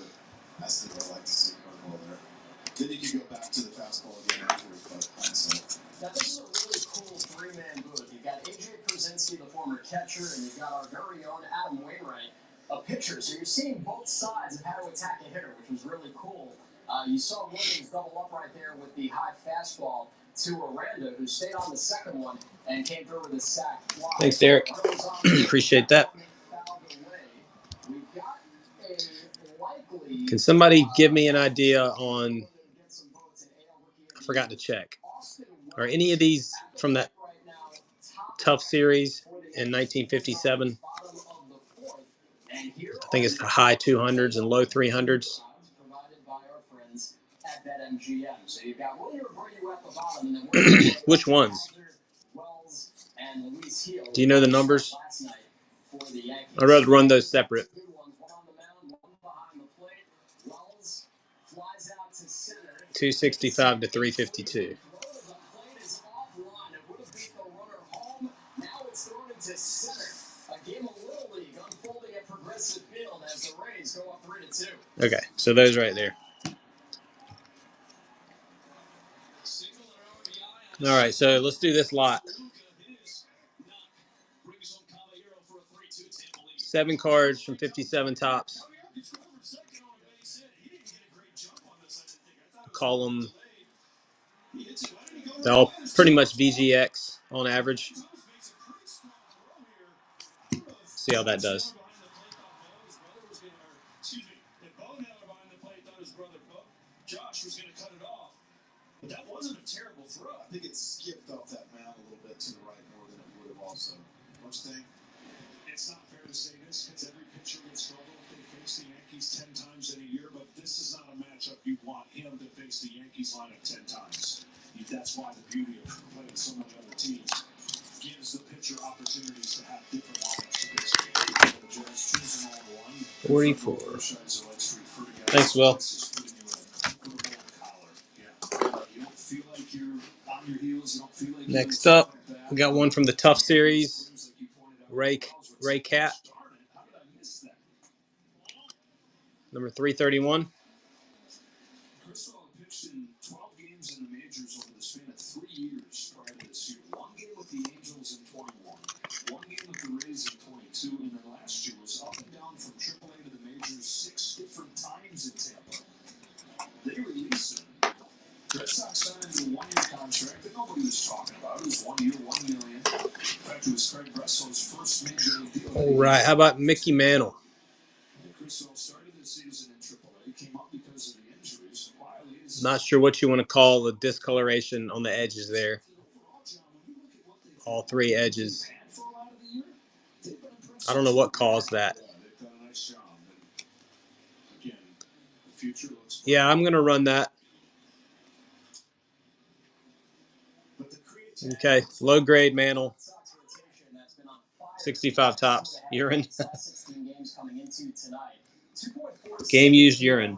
That's the way I like to see curveball there. Then you can go back to the fastball again after hindsight. Now, this is a really cool three-man booth. You've got AJ Krasinski, the former catcher, and you've got our very own Adam Wainwright, a pitcher. So you're seeing both sides of how to attack a hitter, which was really cool. You saw Williams double up right there with the high fastball to Aranda, who stayed on the second one and came through with a sack fly. Thanks, Derek. Appreciate that. Can somebody give me an idea on, I forgot to check, are any of these from that Tough series in 1957? I think it's the high 200s and low 300s. Which ones? Do you know the numbers? I'd rather run those separate. 265 to 352. Okay, so those right there. All right, so let's do this lot. 7 cards from 57 tops. Call them. They're all pretty much VGX on average. See how that does. Josh was going to cut it off. But that wasn't a terrible throw. I think it skipped off that mound a little bit to the right more than it would have also. Don't you think? It's not fair to say this because every pitcher would struggle if they face the Yankees 10 times in a year, but this is not a matchup you want him to face the Yankees lineup 10 times. That's why the beauty of playing so many other teams gives the pitcher opportunities to have different lineups to pitch. 44. Thanks, Will. Next up, we got one from the Tough series. Ray Cat. Number 331. Crystal pitched in 12 games in the majors over the span of 3 years prior to this year. 1 game with the Angels in 21, 1 game with the Rays in 22, and then last year was up and down from AAA to the majors 6 different times in Tampa. They released him. Red Sox signed him to a 1-year contract that nobody was talking about. It was 1 year, $1 million. In fact, it was Craig Bresso's first major league deal. All right, how about Mickey Mantle? Crystal started the season in AAA, came up because of the injuries. Not sure what you want to call the discoloration on the edges there. All 3 edges. I don't know what caused that. Yeah, I'm going to run that. Okay, low grade Mantle. 65 tops. Urine. Game used urine.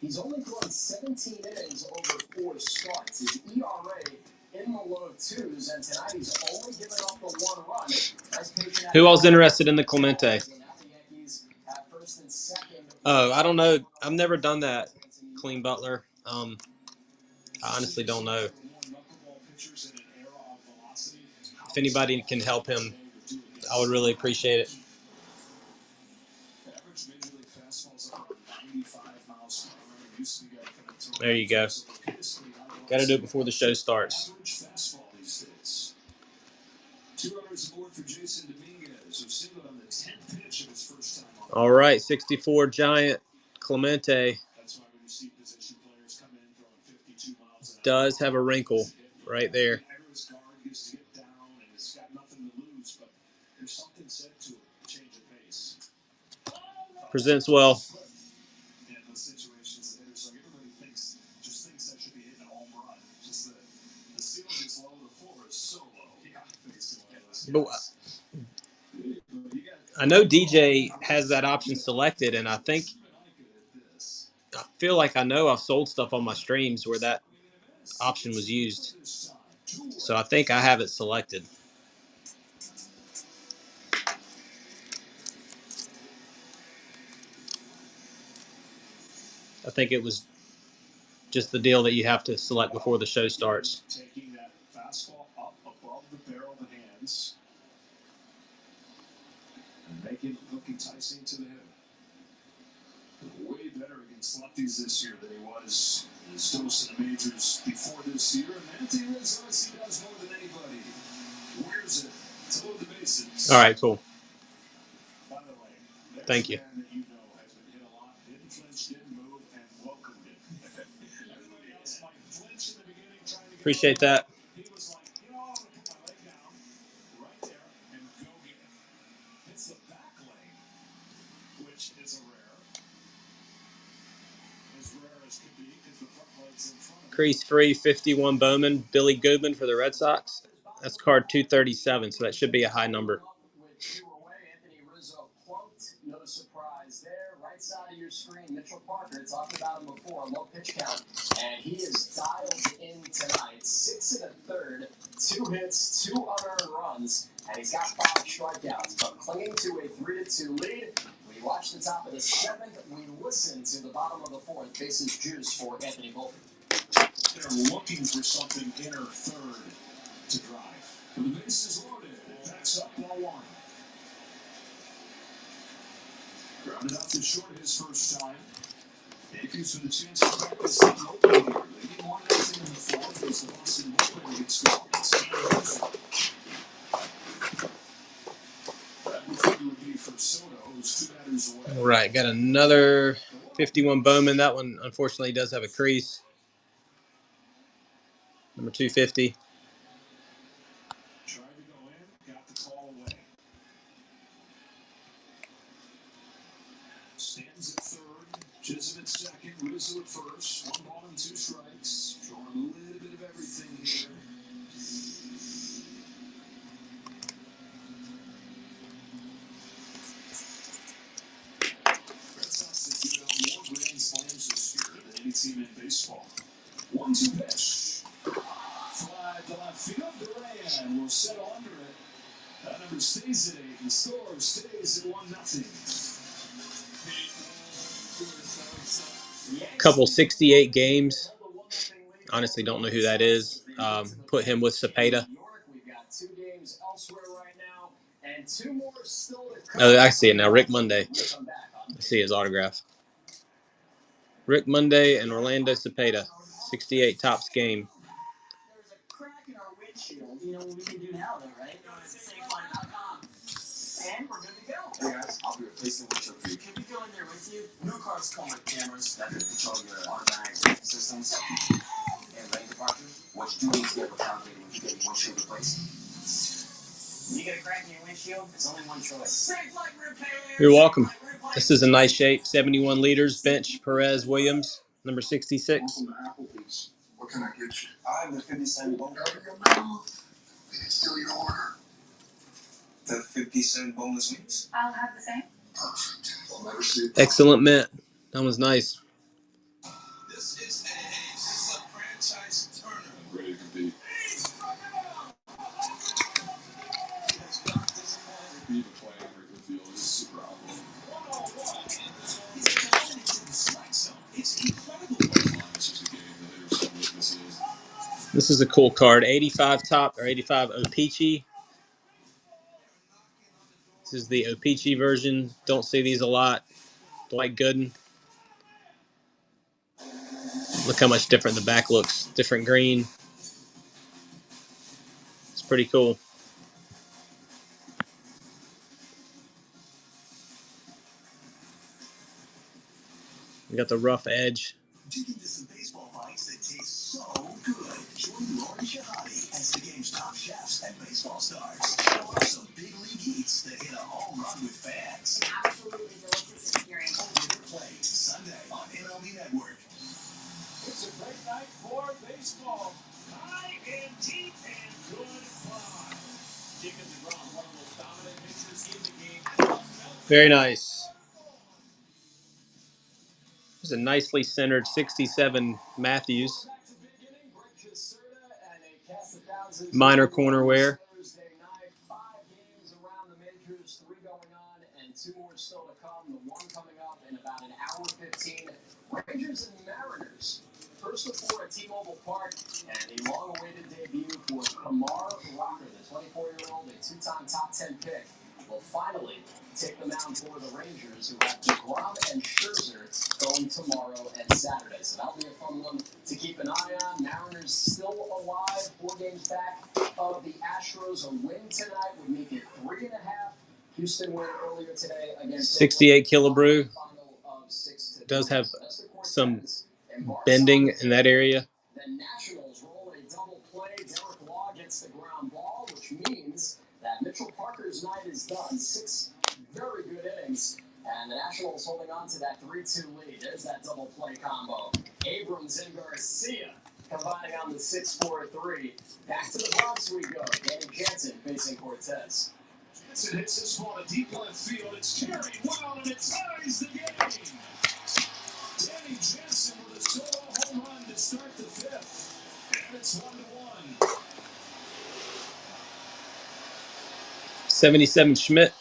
He's only thrown 17 innings over 4 starts. His ERA in the low 2s, and tonight he's only given up the 1 run. Who all's interested in the Clemente? Oh, I don't know. I've never done that, Clean Butler. I honestly don't know. If anybody can help him, I would really appreciate it. There you go. Got to do it before the show starts. 2 runners aboard for Jason Dominguez, who singled on the 10th pitch of his first time on. All right, 64 Giant Clemente does have a wrinkle right there. Presents well. But I know DJ has that option selected, and I feel like I know I've sold stuff on my streams where that option was used. So I think I have it selected. I think it was just the deal that you have to select before the show starts. Taking that fastball up above the barrel of the hands and making it look enticing to the hitter. Way better against lefties this year than he was his dose in the majors before this year. And Anthony Rizzo, he does more than anybody. Wears it to load the bases. All right, cool. By the way, thank you. Man that you know has been hit a lot, didn't flinch, didn't move, and welcomed it. Everybody else might flinch in the beginning trying to get Appreciate that. He was like, I'm going to put my leg down right there and go get it. Hits the back leg, which is a rare. As rare as could be because the front leg's in front of it. Crease free 51 Bowman, Billy Goodman for the Red Sox. That's card 237, so that should be a high number. Anthony Rizzo quote, no surprise there. Right side of your screen, Mitchell Parker, talked about him before, low pitch count. And he is dialed in tonight. 6 1/3, 2 hits, 2 unearned runs, and he's got 5 strikeouts. But clinging to a 3-2 lead, we watch the top of the 7th. We listen to the bottom of the 4th. Bases juice for Anthony Volpe. They're looking for something inner third to drive. But the base is loaded. It backs up ball 1. Grounded out to short his first time. Yankees with a chance to crack this thing open here. They get 1-0 in the 4th as the Boston bullpen gets going. That would figure would be for Soto, who's 2 batters away. All right, got another 51 Bowman. That one, unfortunately, does have a crease. Number 250. Tried to go in, got the call away. Stands at third, Chisholm at second, Rizzo at first. 1 ball and 2 strikes. Drawing a little bit of everything here. Red Sox have given out more grand slams this year than any team in baseball. 1-2 pitch. Fly to left field. Duran will settle under it. That number stays at 8. The score stays at 1-0. Couple 68 games. Honestly, don't know who that is. Put him with Cepeda. We've got 2 games elsewhere right now, and 2 more still to come. Oh, I see it now. Rick Monday. I see his autograph. Rick Monday and Orlando Cepeda. 68 tops game. There's a crack in our windshield. You know what we can do now, though, right? SafeLine.com. And we're good to go. Hey guys, I'll be replacing the windshield for you. Can we go in there with you? New cars come with cameras that can control your automatic braking systems and lane departures, which do need to get recalibrated when you get your windshield replaced. You get a crack in your windshield, there's only one choice. SafeLine Repair. You're welcome. This is a nice shape. 71 liters. Bench Perez Williams, number 66. Welcome to Applebee's. What can I get you? I'm the 50-cent bone. Cover your mouth. We can steal your order. The 50-cent boneless wings. I'll have the same. Perfect. I'll never see it. Excellent mint. That was nice. This is a franchise turner. Ready to compete. Be the playing Wrigley Field is super awful. This is a cool card. 85 top or 85 O-Pee-Chee. This is the O-Pee-Chee version. Don't see these a lot. Dwight Gooden. Look how much different the back looks. Different green. It's pretty cool. We got the rough edge. Dig into some baseball bites that taste so good. Join Lauren Shahadi as the game's top chefs and baseball stars. Show off some big league eats that hit a home run with fans. Absolutely delicious experience. River Plate, Sunday on MLB Network. It's a great night for baseball. High and deep and good fun. Jacob DeGrom, one of the most dominant pitchers in the game. Very nice. There's a nicely centered 67 Matthews. Minor corner wear. Thursday night, 5 games around the majors, 3 going on, and 2 more still to come. The one coming up in about an hour 15. Rangers and Mariners. First of 4 at T-Mobile Park, and a long-awaited debut for Kumar Rocker, the 24-year-old, a 2-time top 10 pick, will finally take the mound for the Rangers, who have DeGrom and Scherzer going tomorrow and Saturday. So that'll be a fun one to keep an eye on. Mariners still alive, 4 games back of the Astros. A win tonight would make it 3.5. Houston win earlier today against 68 Killebrew. Does have some bending in that area. The Nationals roll a double play. Derek Law gets the ground ball, which means that Mitchell Parker's night is done. 6 very good innings, and the Nationals holding on to that 3-2 lead. There's that double play combo. Abrams and Garcia combining on the 6-4-3. Back to the Bronx we go. Danny Jansen facing Cortez. Jansen hits this ball to deep left field. It's carried well, and it ties the game. Danny Jansen with a solo home run to start the 5th. And it's 1-1. 77 Schmidt.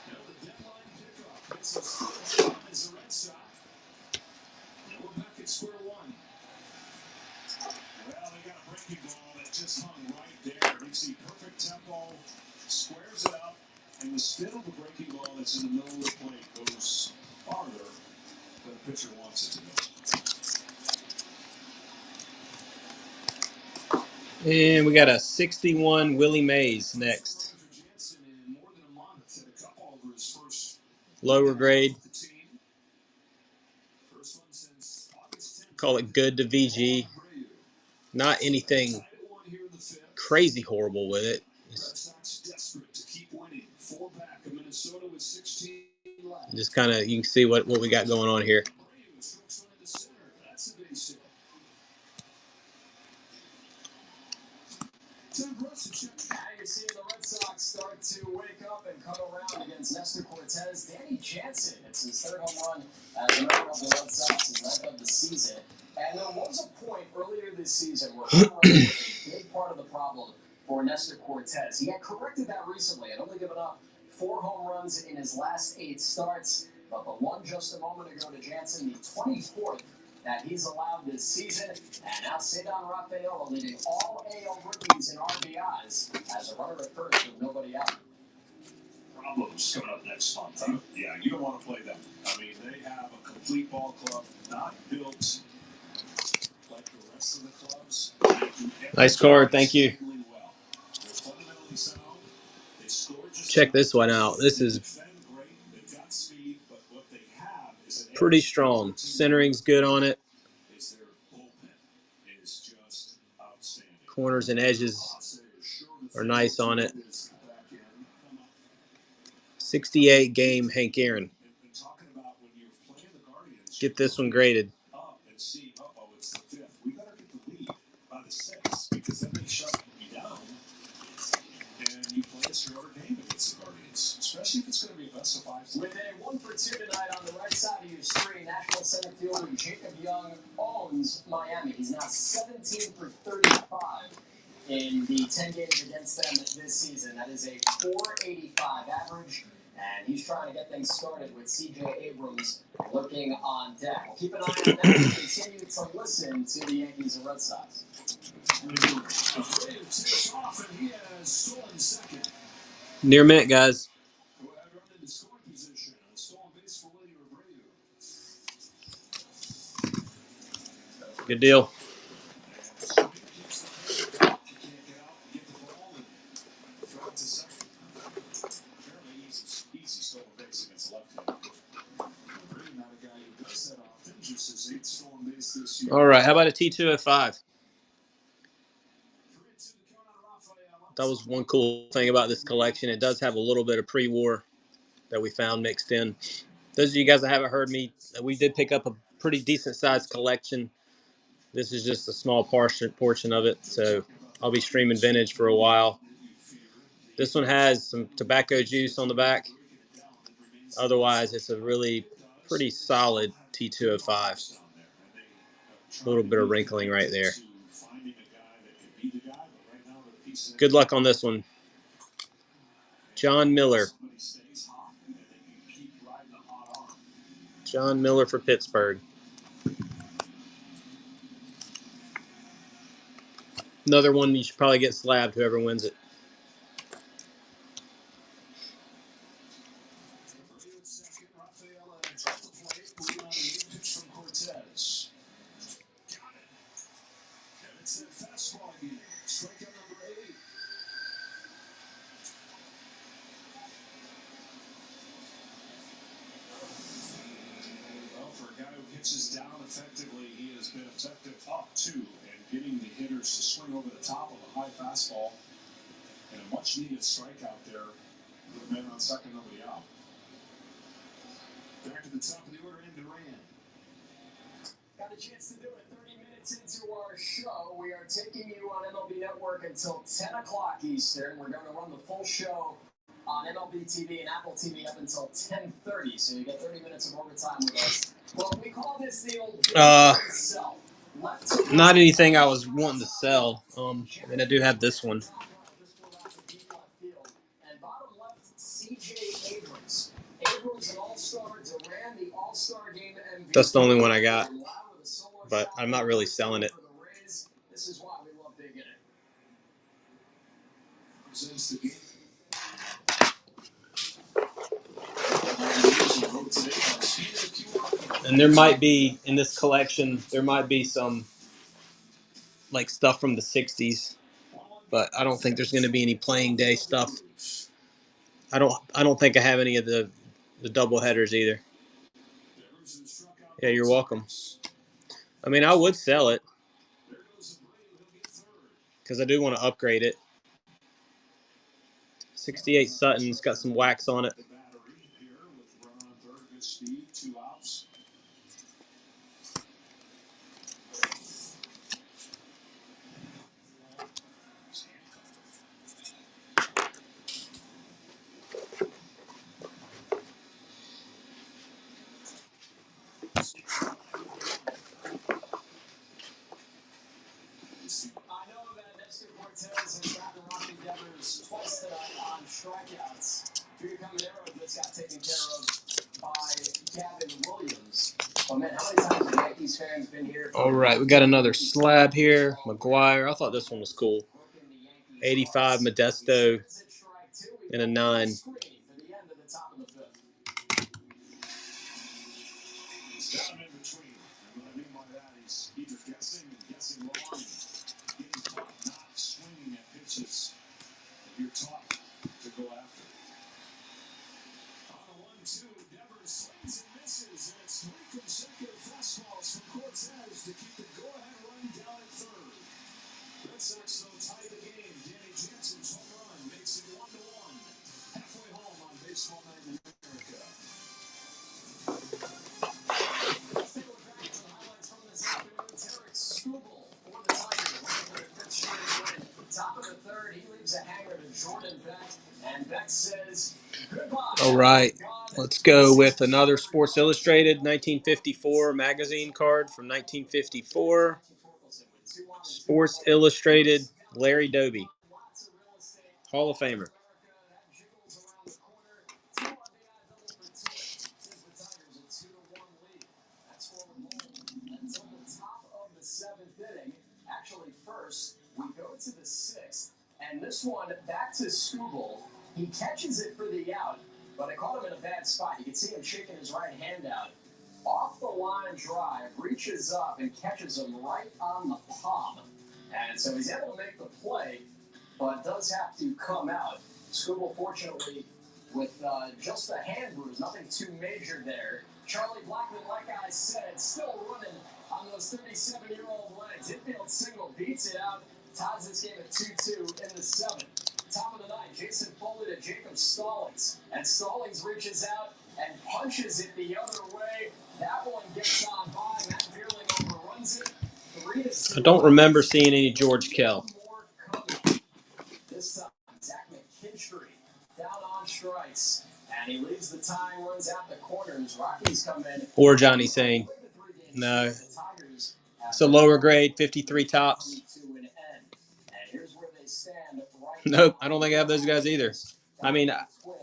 Now the deadline pickup. It's a steal as a Red Sox. Now we're back at square one. Well, they got a breaking ball that just hung right there. Makes the perfect tempo, squares it up, and the spin of the breaking ball that's in the middle of the plate goes farther than the pitcher wants it to go. And we got a 61 Willie Mays next. Jansen in more than a month had a couple over his first Lower grade. with the team. First one since August 10th. Call it good to VG. Not anything Tied at 1 here in the 5th. crazy horrible with it. Red Sox desperate to keep winning. 4 back of Minnesota with 16 left. Just kind of, you can see what we got going on here. Abreu strikes one in the center. That's a base hit. Tim Brusich. Now you're seeing the Red Sox start to wake up and come around against Nestor Cortez. Danny Jansen hits his 3rd home run as a member of the Red Sox, his 9th of the season. And there was a point earlier this season where home runs were a big part of the problem for Nestor Cortez. He had corrected that recently and only given up 4 home runs in his last 8 starts. But the one just a moment ago to Jansen, the 24th that he's allowed this season. And now Cedar Rafaela leading all AL rookies in RBIs as a runner at first with nobody out. Problems coming up next month, huh? Yeah, you don't want to play them. I mean, they have a complete ball club, not built like the rest of the clubs. Nice card, thank you. Well. They're fundamentally sound. They score just Check this one out. This is defend great. They've got speed, but what they have is an pretty strong. Centering's good on it. is their bullpen is just outstanding. Corners and edges are nice on it. 68 game Hank Aaron. And talking about when you're playing the Guardians, Get this one graded. up and see, uh-oh, it's the 5th. We better get the lead by the 6th because then they shut you down and you play a shorter game against the Guardians, especially if it's going to be a best of 5. With a 1-for-2 tonight on the right side of your screen, National center fielder Jacob Young owns Miami. He's now 17 for 35 in the 10 games against them this season. That is a .485 average And he's trying to get things started with C.J. Abrams looking on deck. We'll keep an eye on that and continue to listen to the Yankees and Red Sox. Abreu tips off, and he has stolen second. Near mint, guys. Who had run into scoring position. A stolen base for William Abreu. Good deal. And keeps the pace. He can't get out, get the ball, and drop to second. Apparently easy stolen base against the left-hander. Abreu not a guy who does that often. Just his 8th stolen base this year. All right, how about a T205? That was one cool thing about this collection. It does have a little bit of pre-war that we found mixed in. Those of you guys that haven't heard me, we did pick up a pretty decent-sized collection. This is just a small portion of it, so I'll be streaming vintage for a while. This one has some tobacco juice on the back. Otherwise, it's a really pretty solid T205. A little bit of wrinkling right there. Good luck on this one. John Miller. John Miller for Pittsburgh. Another one you should probably get slabbed, whoever wins it. Pitches down effectively. He has been effective up two and getting the hitters to swing over the top of a high fastball and a much needed strikeout there with a man on second, nobody out. Back to the top of the order in Duran. Got a chance to do it 30 minutes into our show. We are taking you on MLB Network until 10 o'clock Eastern. We're going to run the full show on MLB TV and Apple TV up until 10:30, so you get 30 minutes of overtime with us. Well, we call this the old sell. Not anything I was wanting to sell. And I do have this one. And bottom left, C.J. Abrams. Abrams, an all-star, Duran, the all-star game MVP. That's the only one I got, but I'm not really selling it. This is why we love digging it. And there might be, in this collection, there might be some like stuff from the 60s, but I don't think there's going to be any playing day stuff. I don't think I have any of the double headers either. Yeah, you're welcome. I mean, I would sell it because I do want to upgrade it. 68 Sutton's got some wax on it. I know that Nestor Cortez has gotten Rocky Devers twice tonight on strikeouts. Peter Caminero just got taken care of by Gavin Williams. Oh man, how many times have Yankees fans been here? All right, we got another slab here. McGuire. I thought this one was cool. 85 Modesto and a 9. You're taught to go after. On a 1-2, Devers swings and misses, and it's 3 consecutive fastballs from Cortez to keep the go-ahead run down at third. Red Sox, though, tie the game. Danny Jansen's home run makes it 1-1. Halfway home on Baseball Night in America. Let's take a look back at the highlights from this afternoon. Tarek Skubal for the Tigers. Looking for a fifth straight win. Top of the third, he leaves a hanger to Jordan Beck, and Beck says goodbye. All right, let's go with another Sports Illustrated 1954 magazine card from 1954. Sports Illustrated, Larry Doby, Hall of Famer. first. We go to the 6th, and this one back to Skubal. He catches it for the out, but it caught him in a bad spot. You can see him shaking his right hand out. Off the line drive, reaches up and catches him right on the palm. And so he's able to make the play, but does have to come out. Skubal, fortunately, with just a hand bruise, nothing too major there. Charlie Blackmon, like I said, still running on those 37-year-old legs. Infield single beats it out, ties this game at 2-2 in the 7th. Top of the 9th, Jason Foley to Jacob Stallings. And Stallings reaches out and punches it the other way. That one gets on by. Matt Beerling overruns it. I don't remember seeing any George Kell. This time, Zach McKinstry down on strikes. And he leaves the tie, runs out the corners. Rockies come in. Or Johnny Sane. No. It's a lower grade, 53 tops. Nope, I don't think I have those guys either. I mean,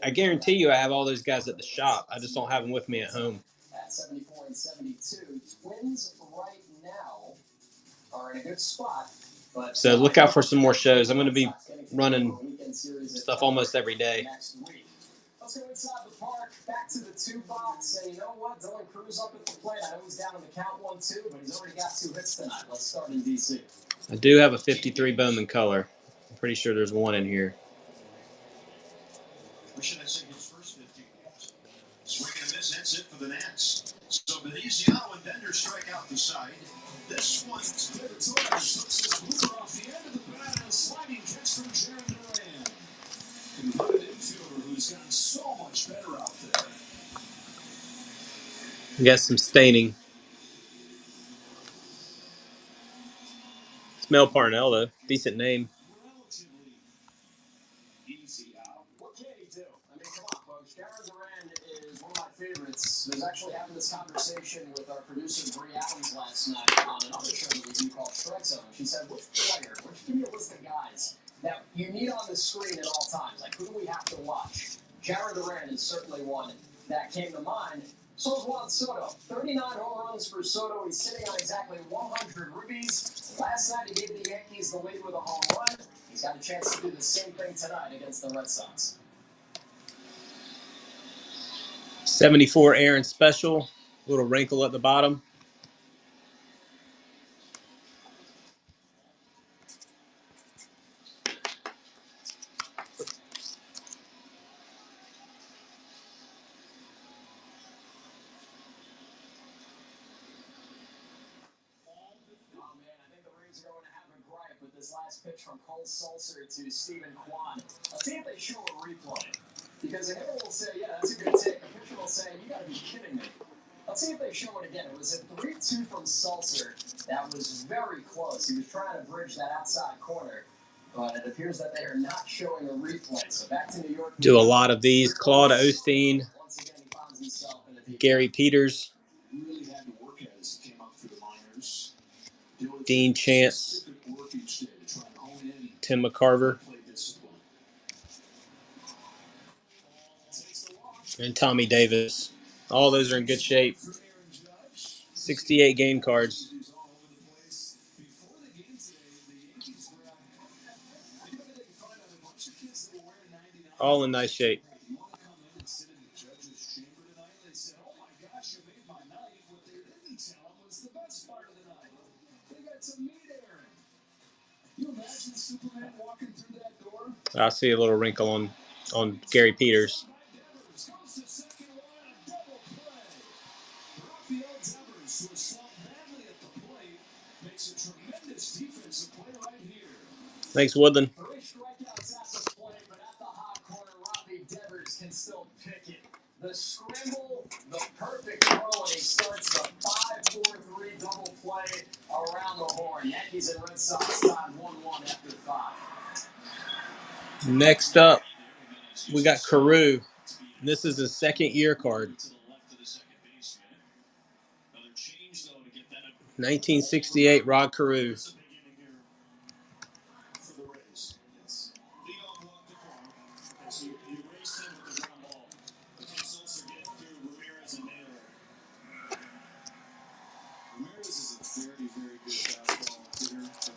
I guarantee you I have all those guys at the shop. I just don't have them with me at home. At 74 and 72, Twins right now are in a good spot. But So look out for some more shows. I'm going to be running stuff almost every day. Let's go inside the park, back to the 2 box, and you know what? Dylan Cruz up at the plate. I know he's down in the count 1-2, but he's already got 2 hits tonight. Let's start in DC. I do have a 53 Bowman color. I'm pretty sure there's one in here. Or should I say his first 15 games? Swing and a miss, that's it for the Nats. So Beniziano and Bender strike out the side. This one's good. Torres hooks his boomer off the end of the bat and a sliding catch from Jaron Duran. Converted infielder who's gotten so much better out there. We got some staining. It's Mel Parnell, though. Decent name. What can he do? I mean, come on, folks. Jaron Duran is one of my favorites. I was actually having this conversation with our producer, Bree Adams, last night on another show that we do called Strike Zone. She said, which player, give me a list of guys that you need on the screen at all times? Like, who do we have to watch? Jaron Duran is certainly one that came to mind. So is Juan Soto. 39 home runs for Soto. He's sitting on exactly 100 ribbies. Last night, he gave the Yankees the lead with a home run. He's got a chance to do the same thing tonight against the Red Sox. 74 Aaron Special. Little wrinkle at the bottom. This last pitch from Cole Sulser to Stephen Kwan. Let's see if they show a replay. Because a hitter will say, yeah, that's a good take. A pitcher will say, you got to be kidding me. Let's see if they show it again. It was a 3-2 from Sulser. That was very close. He was trying to bridge that outside corner. But it appears that they are not showing a replay. So back to New York. Do a lot of these. Claude Osteen. Gary Peters. Dean Chance. Tim McCarver. And Tommy Davis. All those are in good shape. 68 game cards. All in nice shape. I see a little wrinkle on Gary Peters. Thanks, Woodland. Can still pick it. The scramble, the perfect throw, and he starts the 5-4-3 double play around the horn. Yankees and Red Sox tied 1-1 after 5. Next up, we got Carew. This is his second year card. 1968 Rod Carew.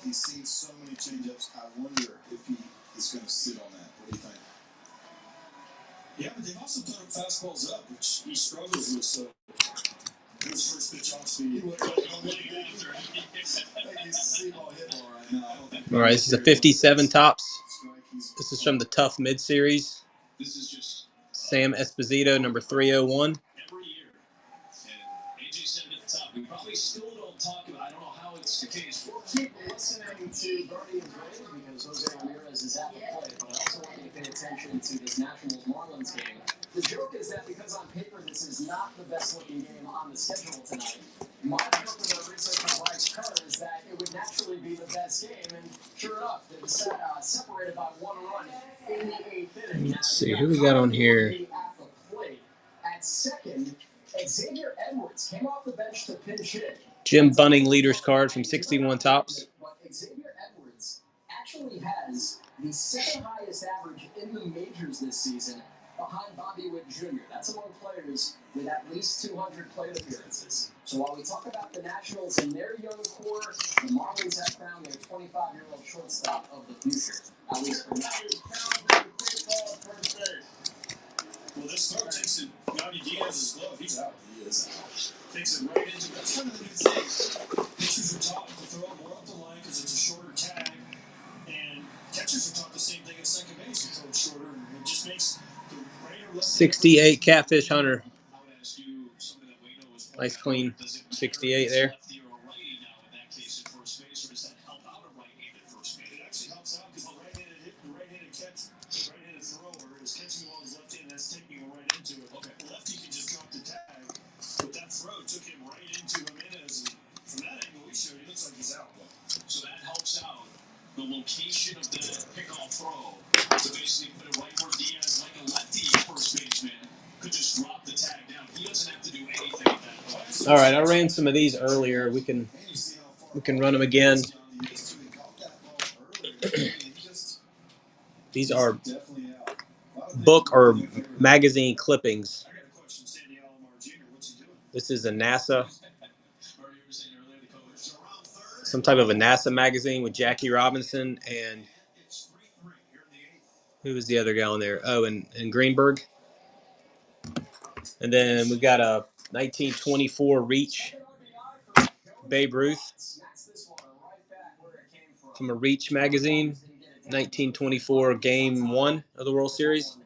He's seen so many changeups. I wonder if he is going to sit on that. What do you think? Yeah, but they've also put fastballs up, which he struggles with. So his first pitch off speed. All right, this is a 57 tops. This is from the Tough Mid Series. This is just Sam Esposito, number 301. every year. And AJ said it at the top. We probably still don't talk about. I don't know how it's the case. We'll keep listening to Bernie and Brady because Jose Ramirez is at the plate, but I also want you to pay attention to this Nationals-Marlins game. The joke is that because on paper this is not the best-looking game on the schedule tonight, my joke with our research on Bryce Carter is that it would naturally be the best game, and sure enough, they were separated by 1 run in the 8th inning. Let's see, who we got on here? At the plate. At second, Xavier Edwards came off the bench to pinch hit. Jim Bunning leaders card from 61 tops. But Xavier Edwards actually has the second highest average in the majors this season, behind Bobby Witt Jr. That's among players with at least 200 plate appearances. So while we talk about the Nationals and their young core, the Marlins have found their 25-year-old shortstop of the future, at least for now. Well, this throw takes it. Yandy Diaz's glove. He's out. He is out. Takes it right into. That's kind of the new thing. Pitchers are taught to throw more up the line because it's a shorter tag, and catchers are taught the same thing at second base to throw it shorter. And it just makes the right or left. 68 Catfish Hunter. Nice clean 68 there. So that helps out the location of the pickoff throw to basically put it right where Diaz, like a lefty first baseman, could just drop the tag down. He doesn't have to do anything at that point. All right, I ran some of these earlier. We can run them again. These are book or magazine clippings. This is a NASA, some type of a NASA magazine with Jackie Robinson and who was the other guy on there? Oh, and Greenberg. And then we've got a 1924 Reach Babe Ruth from a Reach magazine. 1924 Game 1 of the World Series.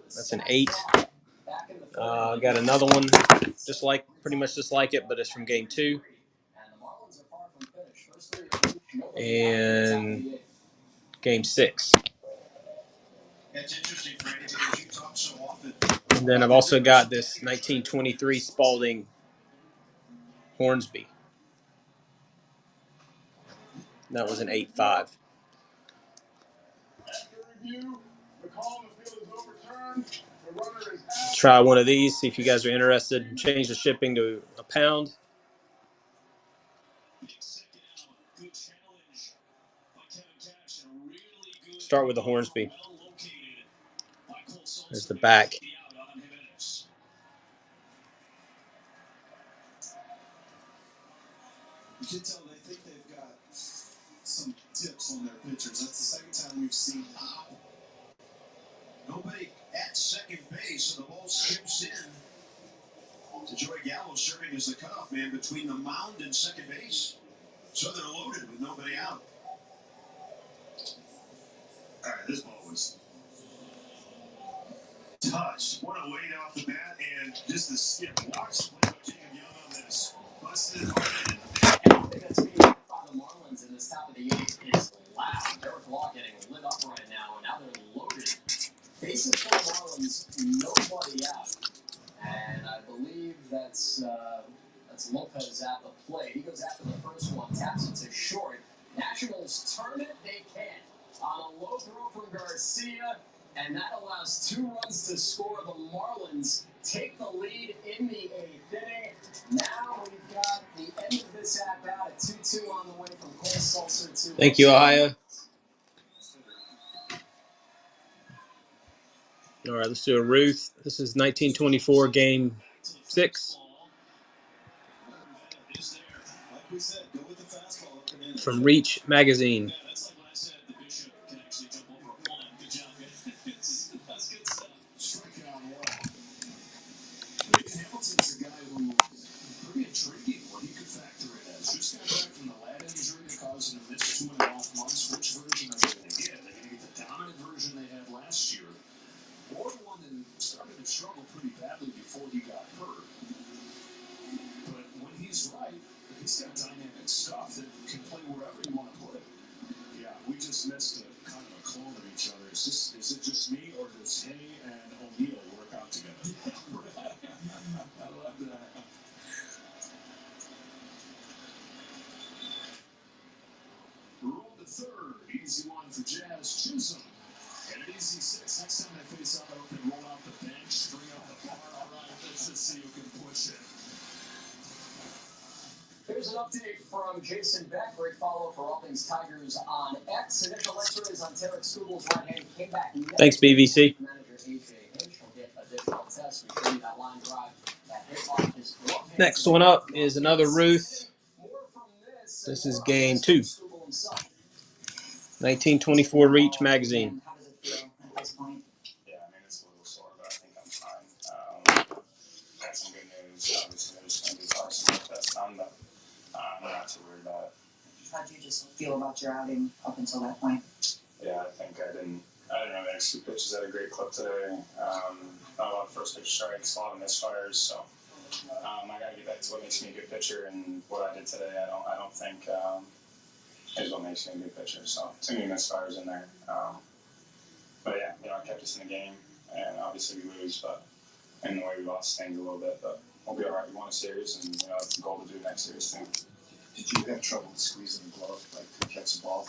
That's an 8. Got another one pretty much just like it, but it's from Game 2. And Game 6. And then I've also got this 1923 Spalding Hornsby. That was an 8.5. Try one of these, see if you guys are interested. Change the shipping to £1. Start with the Hornsby. There's the back. You can tell they think they've got some tips on their pitchers. That's the second time we've seen that. Nobody at second base, so the ball skips in to Joey Gallo, serving as the cutoff man between the mound and second base. So they're loaded with nobody out. All right, this ball was touched. What a weight off the bat, and just the skip. Watch Jacob Young on this. Busted hard. Everything that's being done by the Marlins in this top of the 8th is loud. Derek Law getting lit up right now, and now they're loaded. Bases for the Marlins, nobody out. And I believe that's Lopez at the plate. He goes after the first one, taps it to short. Nationals turn it, they can. On a low throw from Garcia, and that allows 2 runs to score. The Marlins take the lead in the 8th inning. Now we've got the end of this at-bat, a 2-2 on the way from Cole Sulser to... Thank you, Ohio. All right, let's do a Ruth. This is 1924 Game 6. we said, go with the fastball up and in. From Reach Magazine. Yeah, that's like when I said the Bishop can actually jump over a pond. Good job, man. That's good stuff. Strikeout wall. Nate Hamilton's a guy who pretty intriguing what he could factor in as. Just got back from the lat injury that caused him to miss 2.5 months. Which version are they going to get? They're going to get the dominant version they had last year, or one that started to struggle pretty badly before he got hurt. But when he's right, he's got dynamic stuff that can play wherever you want to put it. Yeah, we just missed a kind of a clone of each other. Is it just me, or does Henny and O'Neill work out together? I love that. Roll to third. Easy one for Jazz Chisholm. And an easy 6. Next time they face up, I hope they roll out the bench, string up the bar. All right, let's just see who can push it. Here's an update from Jason Beck. Great follow for all things Tigers on X. Initial X-rays on Tarek Skubal's right hand came back. Thanks, BVC. Manager AJ Hinch will get additional tests. We showed you that line drive that hit off his glove hand. Next one up is another Ruth. This is game 2. 1924 Reach Magazine. How does it feel at this point? Yeah, I mean, it's a little sore, but I think I'm fine. Got some good news. Obviously, there's going to be probably some more tests done, but I'm not too worried about it. How did you just feel about your outing up until that point? Yeah, I think I didn't really execute pitches at a great clip today. Not a lot of first pitch strikes, a lot of misfires, so I got to get back to what makes me a good pitcher, and what I did today, I don't think is what makes me a good pitcher. So too many misfires in there. But yeah, I kept us in the game, and obviously we lose, but in the way we lost stings a little bit, but we'll be all right. We won a series, and it's the goal to do next series too. Did you have trouble squeezing the glove, like to catch the ball?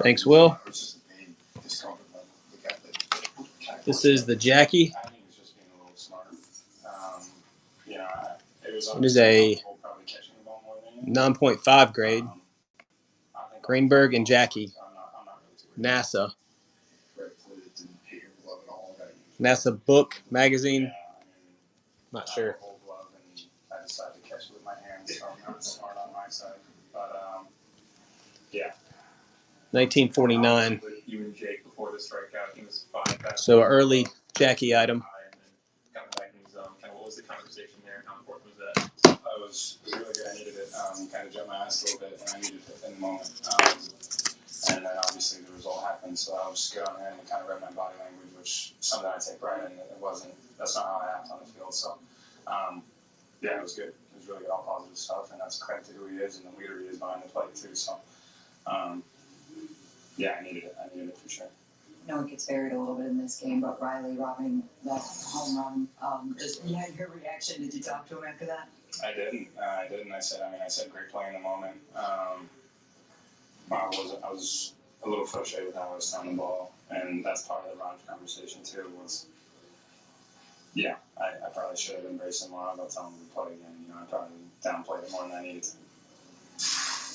Thanks, Will. Or just the pain, discomfort level? This is the Jackie. I think he was just being a little smarter. It was It is a probably catching the ball more than 9.5 grade. Greenberg and Jackie. I'm not really too worried. NASA. Didn't hit your glove at all. NASA book magazine. Yeah, Not I sure. have a whole glove, and I decided to catch it with my hands, so I'm not smart on my side. But yeah. 1949. You and Jake before the strikeout, he was 5 fastballs. So an early Jackie item. And then coming back in his zone, kind of what was the conversation there? How important was that? It was really good. I needed it. Kind of jumped my ass a little bit, and I needed it in the moment. And then obviously the result happened, so I was good on him and kind of read my body language, which is something I take pride in. That's not how I act on the field. So, yeah, it was good. It was really good, all positive stuff, and that's credit to who he is and the leader he is behind the plate too. So, yeah, I needed it for sure. I know it gets buried a little bit in this game, but Riley robbing that home run, just your reaction. Did you talk to him after that? I didn't. I said great play in the moment. I was a little frustrated with how I was throwing the ball, and that's part of the Raj conversation too. I probably should have embraced it more. I'll tell him to play again. I probably downplayed it more than I needed to.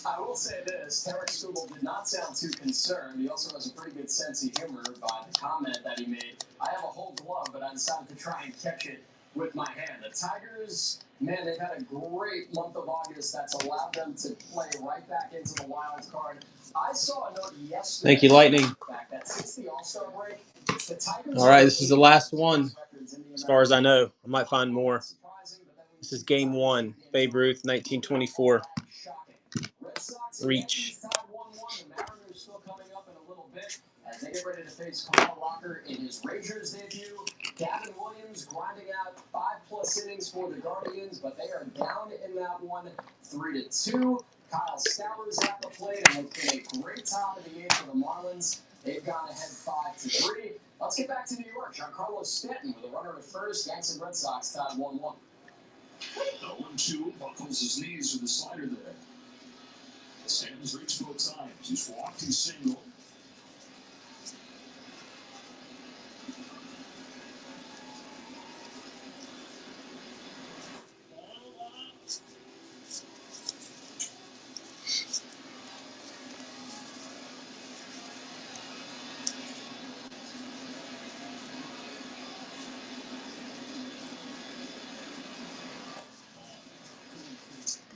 I will say this, Tarek Skubal did not sound too concerned. He also has a pretty good sense of humor by the comment that he made. I have a whole glove, but I decided to try and catch it with my hand. The Tigers, man, they've had a great month of August that's allowed them to play right back into the wild card. I saw a note yesterday. Thank you, Lightning. That since the All-Star break, the Tigers All right, this is the last one, as far as I know. I might find more. This is game 1, Babe Ruth, 1924. Reach. The Mariners still coming up in a little bit as they get ready to face Carl Walker in his Rangers debut. Gavin Williams grinding out 5+ innings for the Guardians, but they are down in that one, 3-2. Kyle Stowers at the plate, and it's been a great top of the 8th for the Marlins. They've gone ahead 5-3. Let's get back to New York. Giancarlo Stanton with a runner at first. Yanks and Red Sox tied 1-1. 0-2, buckles his knees with the slider there. Stanton's reached both times. He's walked, he's single.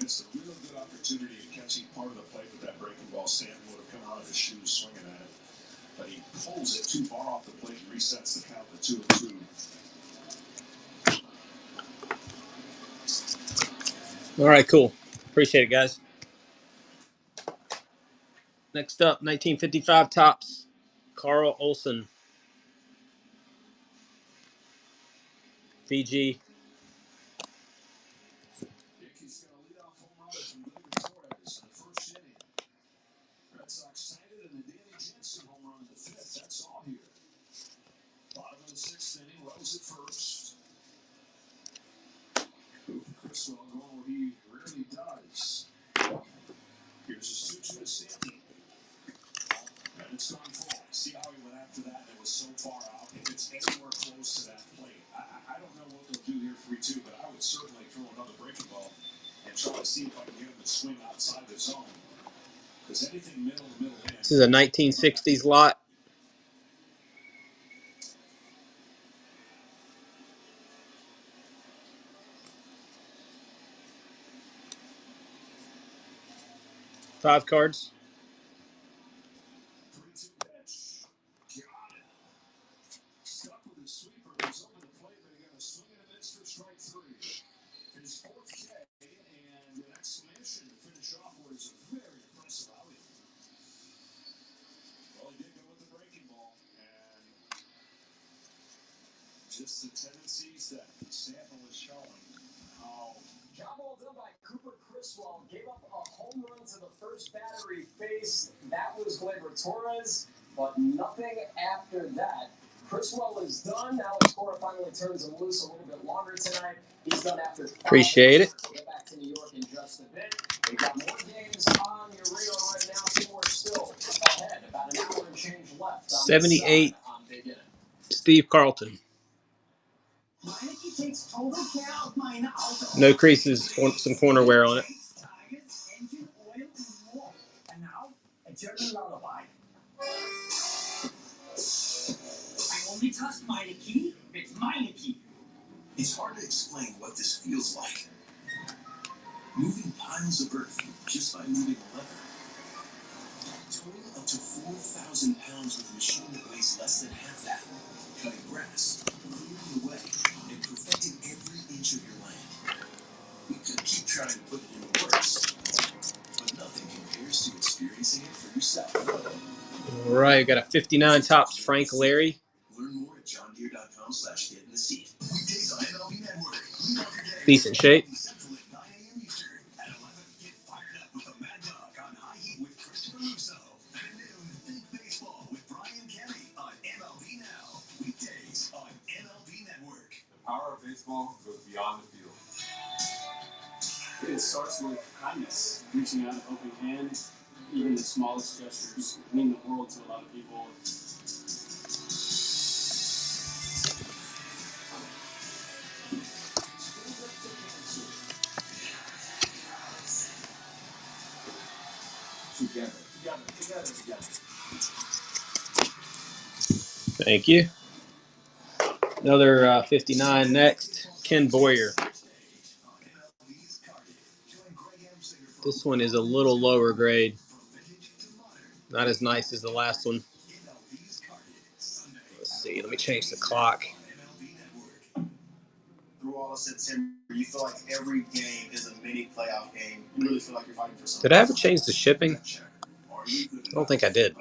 Missed a real good opportunity of catching part of the play with that breaking ball. Stanton would have come out of his shoes swinging at it. But he pulls it too far off the plate and resets the count to 2-2. All right, cool. Appreciate it, guys. Next up, 1955 Topps, Carl Olson, Fiji. Yankees got a leadoff home run from Gleyber Torres in the first inning. Red Sox cited in the Danny Jansen home run in the fifth. That's all here. Bottom of the sixth inning, Rose at first. Criswell going where he rarely does. Here's a 2-2 to Stanton. And it's gone full. See how he went after that and it was so far out. If it's anywhere close to that plate, I don't know what they'll do here 3-2, but I would certainly throw another breaking ball and try to see if I can get him to swing outside the zone. Because anything middle in. This is a 1960s lot. Five cards. 3-2 pitch. Got it. Stuck with his sweeper. He's over the plate, but he got a swing and a miss for strike 3. His fourth K and an exclamation to finish off what is a very impressive outing. Well, he did go with the breaking ball, and just the tendencies that Stanton was showing. Job well done by Cooper Criswell. Gave up a home run to the first batter he faced. That was Gleyber Torres, but nothing after that. Criswell is done. Alex Cora finally turns him loose a little bit longer tonight. He's done after 5. Appreciate it. We'll get back to New York in just a bit. We've got more games on your radar right now. 2 more still ahead. About an hour and change left. 78, on Big Inning. Steve Carlton. No creases, some corner wear on it. And now, a German lullaby. I only trust Meineke with Meineke. It's hard to explain what this feels like. Moving piles of earth just by moving a lever. Towing up to 4,000 pounds with a machine that weighs less than half that. Cutting grass, clearing the way, and perfecting every inch of your land. We could keep trying to put it in words, but nothing compares to experiencing it for yourself. All right, got a 59 Topps Frank Larry. Learn more at johndeere.com/getintheseat. Weekdays on MLB Network. Decent shape. Central at 9 a.m. Eastern. At 11, get fired up with the Mad Dog on High Heat with Christopher Russo. At noon, Think Baseball with Brian Kenny on MLB Now. Weekdays on MLB Network. The power of baseball goes beyond the field. It starts with kindness, reaching out a helping hand. Even the smallest gestures mean the world to a lot of people. Together. Thank you. Another 59 next. Ken Boyer. This one is a little lower grade. Not as nice as the last one. Let's see. Let me change the clock. Through all of September, you feel like every game is a mini playoff game. You really feel like you're fighting for something. Did I ever change the shipping? I don't think I did.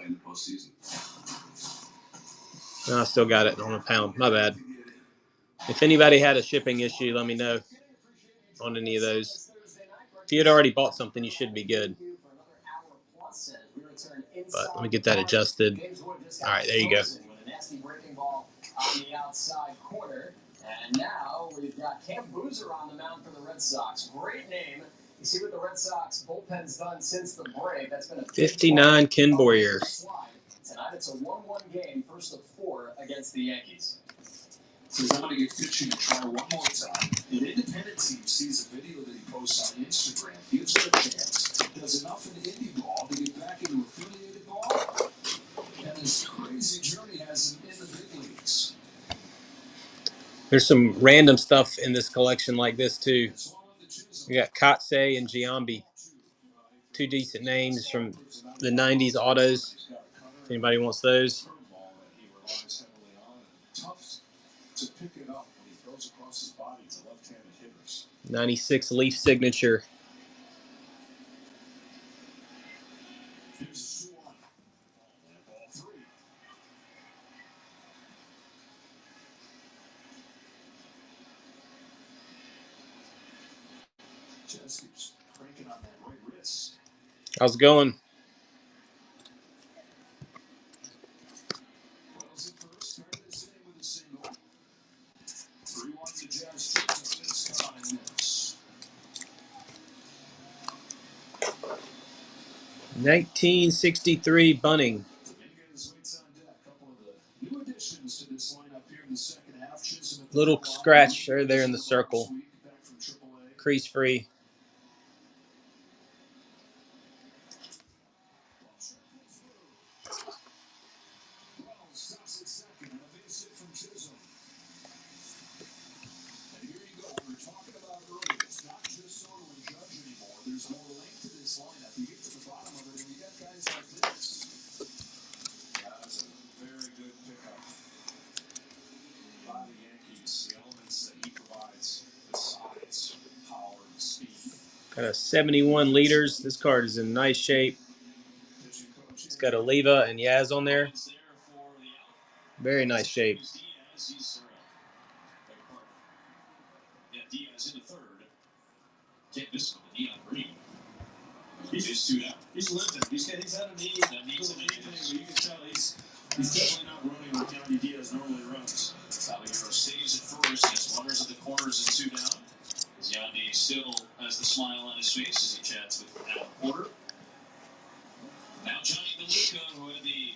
No, I still got it on a pound. My bad. If anybody had a shipping issue, let me know on any of those. If you had already bought something, you should be good. But let me get that adjusted. All right, there you go. And now we've got Cam Boozer on the mound for the Red Sox. Great name. You see what the Red Sox bullpen's done since the break. That's been a 59 Ken Boyer. Tonight it's a 1-1 game, first of 4 against the Yankees. So I'm going to get pitching to try one more time. An independent team sees a video that he posts on Instagram, gives it a chance, does enough in indie ball to get back into affiliated ball, and this crazy journey has him in the big leagues. There's some random stuff in this collection like this too. We got Kotsay and Giambi. Two decent names from the 90s autos. If anybody wants those. To pick it up when he throws across his body to left-handed hitters. 96 Leaf signature. Here's a 2-1. Ball 3. Jazz keeps cranking on that right wrist. How's it going? Wells at first, started this inning with a single. 3-1 to Jazz Chisholm. It's got on this. 1963 Bunning. Dominguez waits on deck. A couple of the new additions to this lineup here in the second half. Chisholm at the Little top. scratch there in the circle. Back from AAA. Crease free. Wells stops at second. And a base hit from Chisholm. And here you go. We were talking about earlier. It's not just Soto and Judge anymore. There's more length to this lineup. You get to the bottom of it, and you got guys like this. Yeah, that's a very good pickup by the Yankees. The elements that he provides, the size, power, and speed. Got a 71 liters. This card is in nice shape. It's got Oliva and Yaz on there. Very nice shape. Yeah, Diaz in the third. Can't miss him with Neon Green. He's just 2 down. He's limping. He's had a knee. That needs a knee thing, but you can tell he's definitely not running like Yandy Diaz normally runs. Caballero stays at first. Has runners at the corners and 2 down. As Yandy still has the smile on his face as he chats with Alan Porter. Now Johnny DeLuca, who had the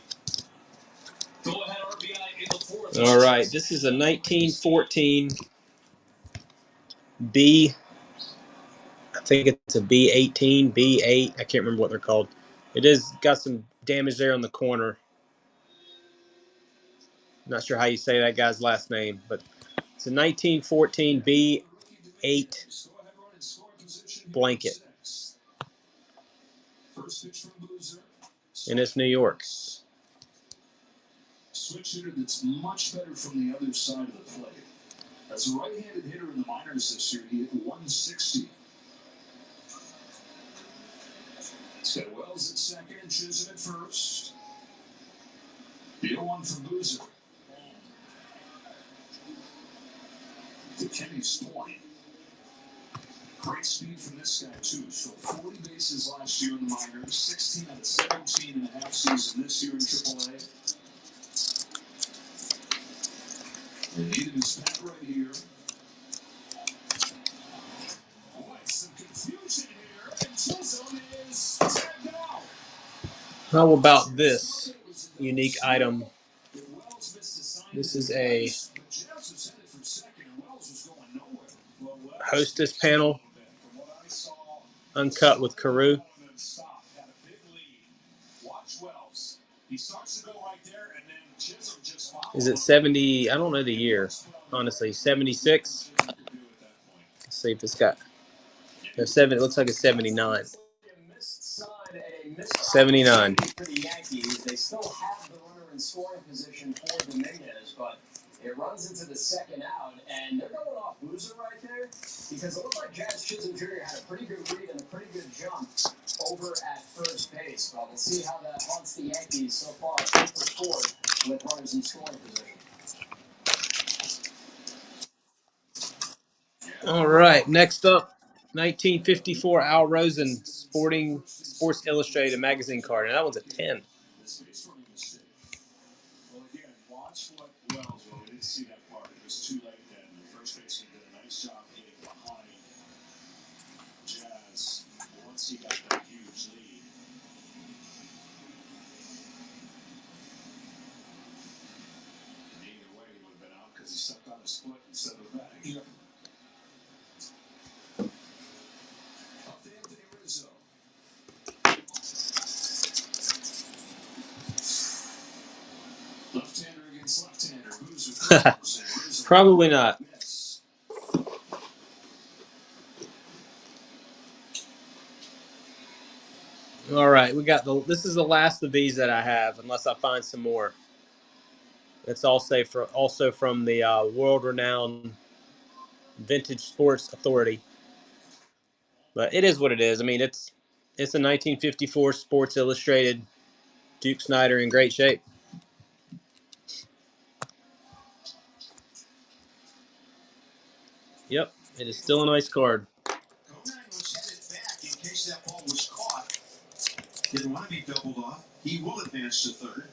go-ahead RBI in the fourth. All right, this is a 1914 B. I think it's a B18, B8. I can't remember what they're called. It is got some damage there on the corner. Not sure how you say that guy's last name, but it's a 1914 B8 blanket. And it's New York. Switch hitter that's much better from the other side of the plate. As a right-handed hitter in the minors this year, he hit 160. It's got Wells at second and Chisholm at first. The 0-1 from Boozer. To Kenny's point. Great speed from this guy, too. So 40 bases last year in the minors, 16 out of 17 and a half season this year in AAA. They needed his bat right here. Boy, some confusion here, and Chisholm is tagged out. How about this unique item? This is a Hostess panel, uncut with Carew. Is it 70? I don't know the year, honestly. 76? Let's see if it's got. No, 7. It looks like it's 79. 79. For the Yankees, they still have the runner in scoring position for Dominguez, but it runs into the second out, and they're going off Boozer right there because it looked like Jazz Chisholm Jr. had a pretty good read and a pretty good jump over at first base. But we'll see how that haunts the Yankees so far. 8-4 with runners in scoring position. All right, next up, 1954 Al Rosen Sports Illustrated magazine card, and that one's a 10. Well, again, watch what Wells, well, we didn't see that part. It was too late then. The first baseman did a nice job getting behind Jazz once he got that huge lead. And either way, he would have been out because he stepped on his foot instead of batting. Yeah. Up to Anthony Rizzo. Left-hander against left-hander. Boozer. Probably not. All right, we got this is the last of these that I have, unless I find some more. It's also from the world-renowned Vintage Sports Authority. But it is what it is. I mean, it's a 1954 Sports Illustrated Duke Snider in great shape. Yep, it is still a nice card. Conine was headed back in case that ball was caught. Didn't want to be doubled off. He will advance to third.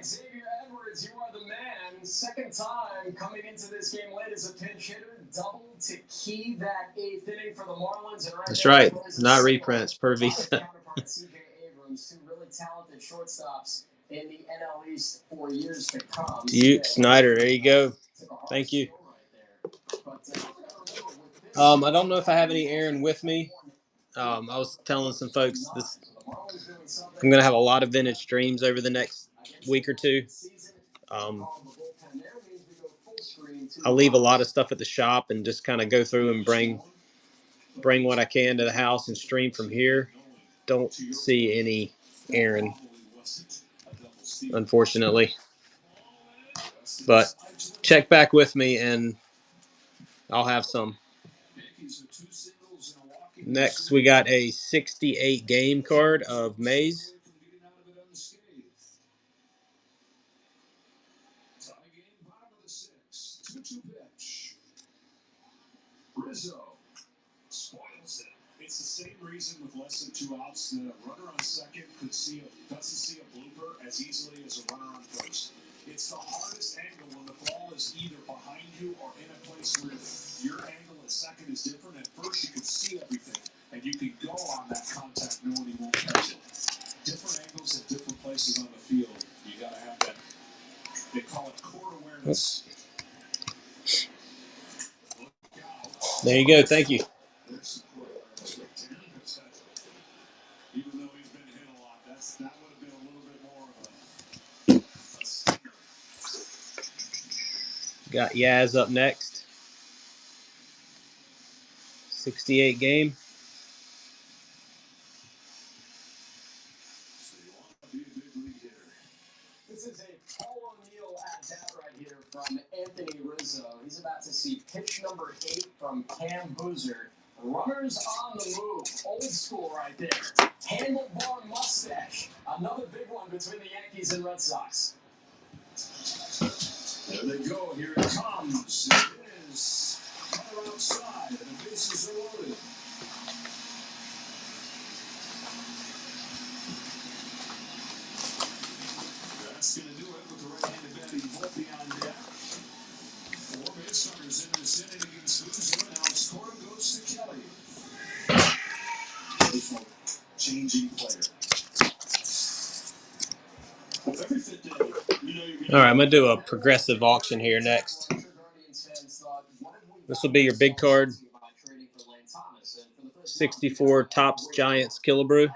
Xavier Edwards, you are the man. Second time coming into this game late as a pinch hitter. Double to key that 8th inning for the Marlins. And That's right. Not reprints, per Visa. CJ Abrams, two really talented shortstops in the NL East for years to come. Duke Snider, there you go. Thank you. I don't know if I have any Aaron with me. I was telling some folks I'm going to have a lot of vintage streams over the next week or two. I'll leave a lot of stuff at the shop and just kind of go through and bring what I can to the house and stream from here. Don't see any Aaron, unfortunately. But check back with me and I'll have some. Next, we got a 68 game card of Mays. Rizzo spoils it. It's the same reason with less than 2 outs that a runner on second doesn't see a blooper as easily as a runner on first. It's the hardest angle when the ball is either behind you or in a place where your angle at second is different. At first, you can see everything, and you can go on that contact knowing he won't catch it. Different angles at different places on the field. You got to have that. They call it court awareness. There you go. Thank you. Even though he's been hit a lot, that would have been a little bit more of a stinger. Got Yaz up next. 68 game. This is a Paul O'Neill at bat right here from Anthony Rizzo. He's about to see pitch number 8 from Cam Boozer. Runners on the move. Old school right there. Handlebar mustache. Another big one between the Yankees and Red Sox. There they go. Here it comes. It is runner outside, and the bases are loaded. That's going to do it with the right-handed batting Volpe on deck. 4 base runners in this inning against Boozer. Now scoring goes to Kelly. Changing player. With every fit day, All right, I'm going to do a progressive auction here next. This will be your big card. 64 Topps Giants Killebrew.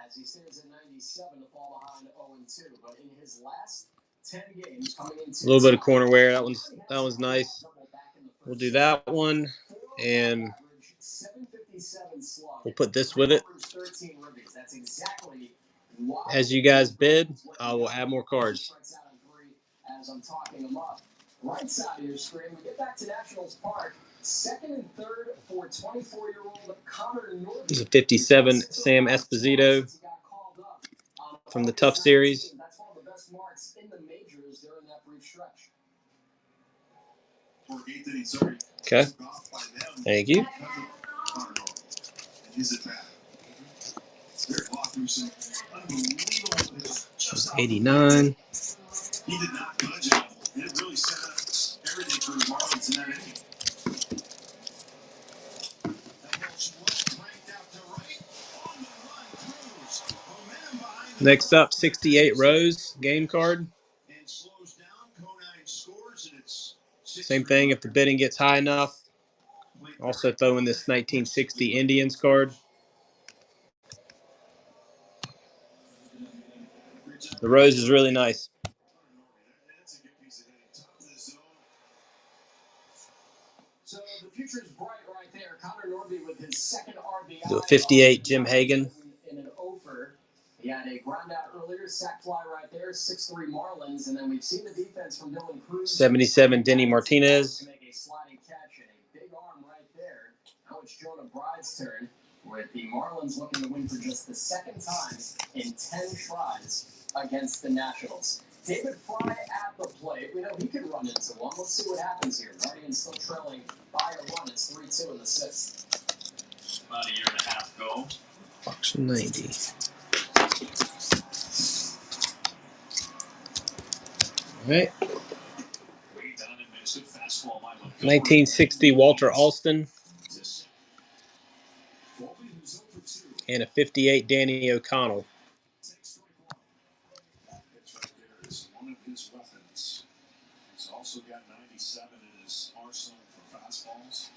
A little bit of corner wear. That one's nice. We'll do that one, and we'll put this with it. As you guys bid, I will add more cards. As I'm talking them up. Right side of your screen, we get back to Nationals Park. Second and third for 24-year-old Connor Norby. There's a 57 Sam Esposito from the Tough Series. That's one of the best marks in the majors during that brief stretch. Okay. Thank you. That's 89. He did not budge at all. It really set up everything for the Marlins in that inning. Next up, 68 Rose game card. Same thing, if the bidding gets high enough. Also throw in this 1960 Indians card. The Rose is really nice. So the future is bright right there. Connor Norby with his second RBI. The 58 Jim Hagan. In an over. He had a ground out earlier, sack fly right there, 6-3 Marlins, and then we've seen the defense from Dylan Cruz. 77 Denny Martinez. To make a sliding catch and a big arm right there. Now it's Jonah Bride's turn, with the Marlins looking to win for just the second time in 10 tries against the Nationals. David Fry at the plate. We know he can run into one. Let's see what happens here. Guardians still trailing by a run. It's 3-2 in the sixth. About a year and a half ago. Fox 90. All right. 1960 Walter Alston. And a 58 Danny O'Connell. One of his weapons. He's also got 97 in his arsenal for fastballs.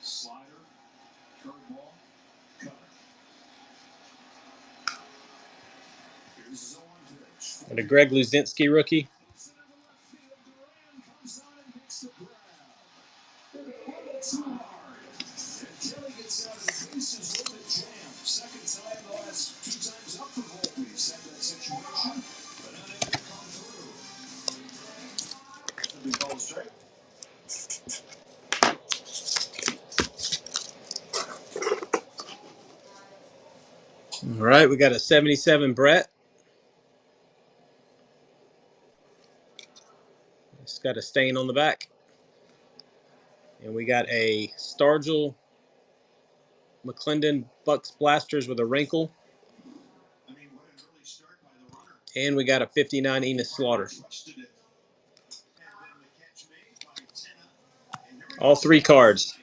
Slider, curveball, cutter. Here's his 0-1 pitch. And a Greg Luzinski rookie. Too hard. And Kelly gets out of the bases with a jam. Second time the last 2 times up for Volpe. Set that situation, but not able to come through. It'll be ball straight. All right, we got a 77 Brett. It's got a stain on the back. And we got a Stargell McClendon Bucks Blasters with a wrinkle. And we got a 59 Enos Slaughter. All 3 cards.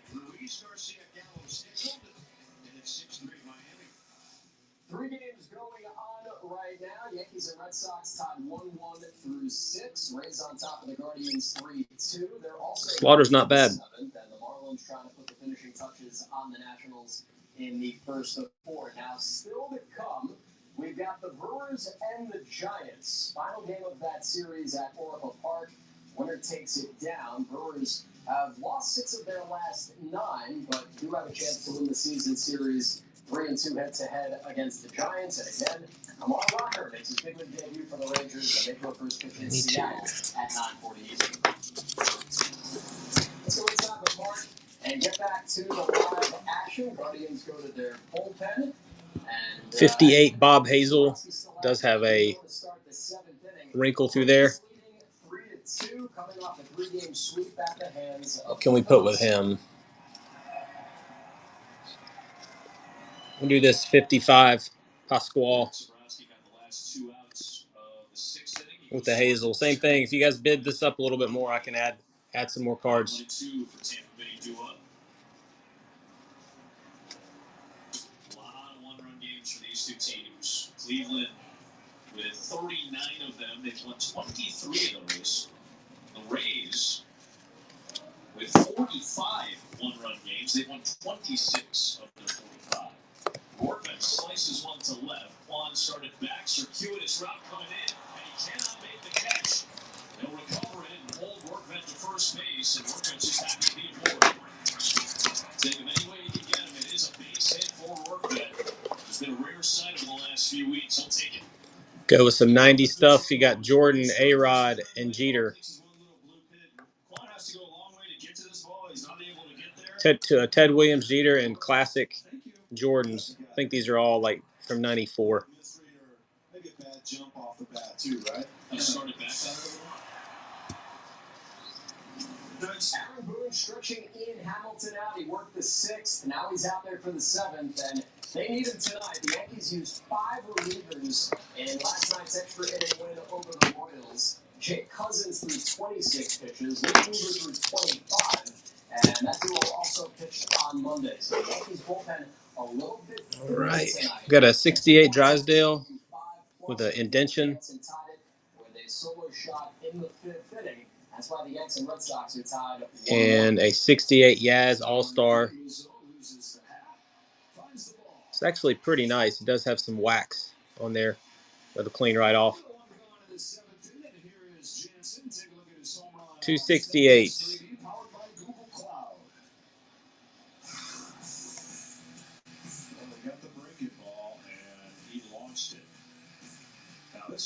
3 games going on right now. Yankees and Red Sox tied 1-1 through 6. Rays on top of the Guardians 3-2. They're also Slaughter's not bad. 7th, and the Marlins trying to put the finishing touches on the Nationals in the first of 4. Now, still to come, we've got the Brewers and the Giants. Final game of that series at Oracle Park. Winner takes it down. Brewers have lost 6 of their last 9, but do have a chance to win the season series 3-2 head-to-head against the Giants. And again, Amar Rocker makes his big league debut for the Rangers. And they go first pitch in Seattle at 9:40 Eastern. Let's go inside the park and get back to the live action. Guardians go to their bullpen. And 58 Bob Hazel does have a wrinkle through there. 3-2 coming off a 3-game sweep at the hands of What can we put with him? We'll do this 55 Pascual with the Hazel. Same thing. If you guys bid this up a little bit more, I can add some more cards. A lot of one-run games for these 2 teams. Cleveland, with 39 of them, they've won 23 of those. The Rays, with 45 one-run games, they've won 26 of their 45. Workman slices one to left. Juan started back. Circuitous route coming in, and he cannot make the catch. They'll recover it and hold Workman to first base, and Workman's just happy to be aboard. Take him any way you can get him. It is a base hit for Workman. It's been a rare sight over the last few weeks. He'll take it. Go with some 90 stuff. You got Jordan, A-Rod, and Jeter. Ted Williams, Jeter, and classic Jordans. I think these are all like from 94. Maybe a bad jump off the bat too, right? He started back out of the Aaron Boone stretching in Hamilton out. He worked the 6th. Now he's out there for the 7th, and they need him tonight. The Yankees used 5 relievers in last night's extra inning win over the Royals. Jake Cousins threw 26 pitches. Luke Hoover threw 25, and that duo also pitched on Monday. So the Yankees bullpen a little bit. All right. We've got a 68 Drysdale with an indention. With a solo shot in the 5th inning. That's why the Yanks and Red Sox are tied 1-1. And a 68 Yaz All-Star. It's actually pretty nice. It does have some wax on there. That'll clean right off. 268.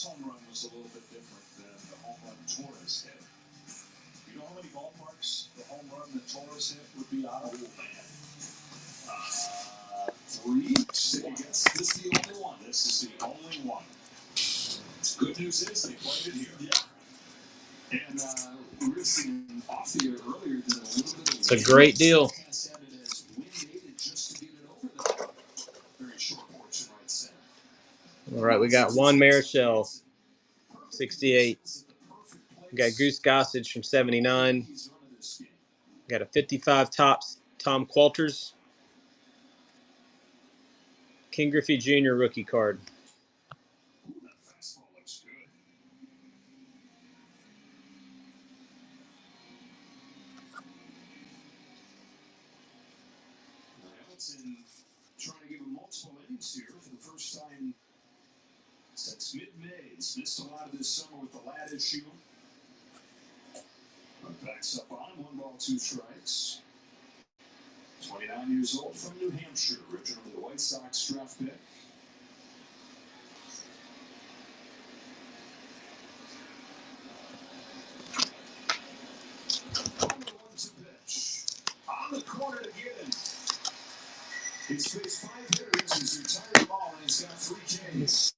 This home run was a little bit different than the home run Torres hit. You know how many ballparks the home run that Torres hit would be out of? Three. Second guess. This is the only one. This is the only one. Good news is they played it here. Yeah. And we were seeing off the air earlier that a little bit of it's a great deal. All right, we got Juan Marichal, 68. We got Goose Gossage from 79. We got a 55 tops Tom Qualters. King Griffey Jr. rookie card. Trying to give him multiple innings here for the first time since mid-May. He's missed a lot of this summer with the lat issue. Backs up on him, 1 ball, 2 strikes. 29 years old from New Hampshire, originally the White Sox draft pick. On the corner to get him. He's faced 5 hitters, he's retired them all, and he's got 3 Ks.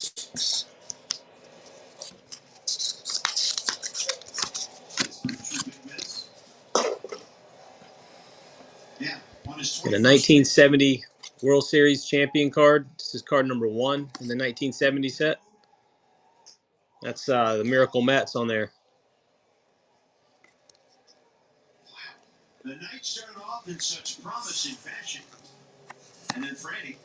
Yeah. And a 1970 World Series champion card. This is card number 1 in the 1970 set. That's the Miracle Mets on there. The night started off in such promising fashion. And then Franny,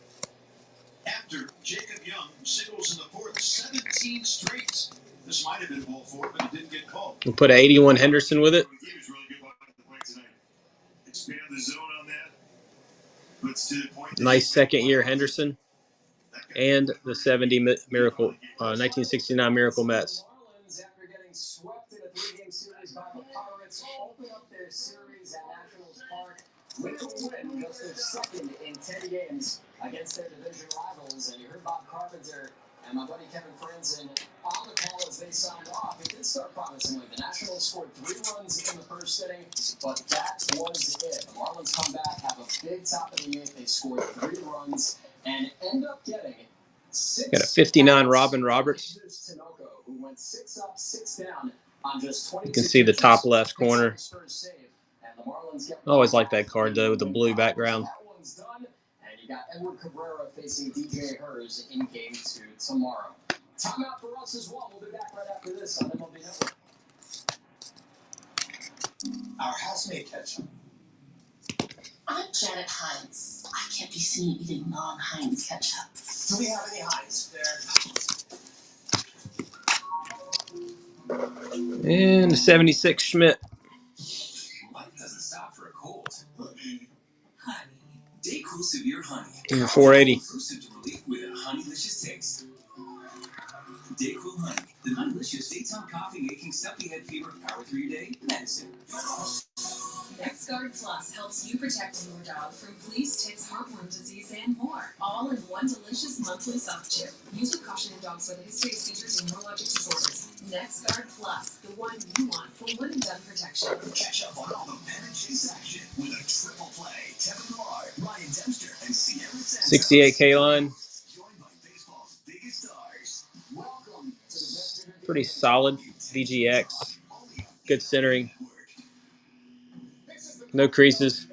after Jacob Young singles in the 4th, 17 straight. This might have been ball 4, but it didn't get called. We'll put an 81 Henderson with it. He was really good behind the plate tonight. Expand the zone on that. Puts to the point. Nice second-year Henderson. And the 70 Miracle, 1969 Miracle Mets. Marlins, after getting swept in a 3-game series by the Pirates, open up their series at Nationals Park with a win, just their second in 10 games against their division rivals. And you heard Bob Carpenter and my buddy Kevin Franzen on the call as they signed off. It did start promisingly. The Nationals scored 3 runs in the first inning, but that was it. The Marlins come back, have a big top of the 8th. They scored 3 runs and end up getting 6. Got a 59 Robin Roberts. Who went 6 up, 6 down on just 22 You can see the top left corner. I always like that card though with the blue background. That one's done, and you got Edward Cabrera facing DJ Hers in Game 2 tomorrow. Timeout for us as well. We'll be back right after this on MLB Network. Our housemate ketchup. I'm Janet Hines. I can't be seen eating non-Heinz ketchup. Do we have any Heinz there? And 76 Schmidt. Life doesn't stop for a cold. Honey. Dayquil Severe Honey. Number 480. Symptom relief with a honeylicious taste. Dayquil Honey. The honeylicious daytime coughing, aching, stuffy head fever, power through your day medicine. NexGard Plus helps you protect your dog from fleas, ticks, heartworm disease, and more. All in one delicious monthly soft chew. Use with caution in dogs with a history of seizures and neurologic disorders. NexGard Plus, the one you want for one and done protection. Catch up on all the Ben and Chase action with a triple play. Kevin Millar, Ryan Dempster, and Sierra Santos. 68 K-line. Joined by baseball's biggest stars. Welcome to the Pretty solid VGX. Good centering. No creases.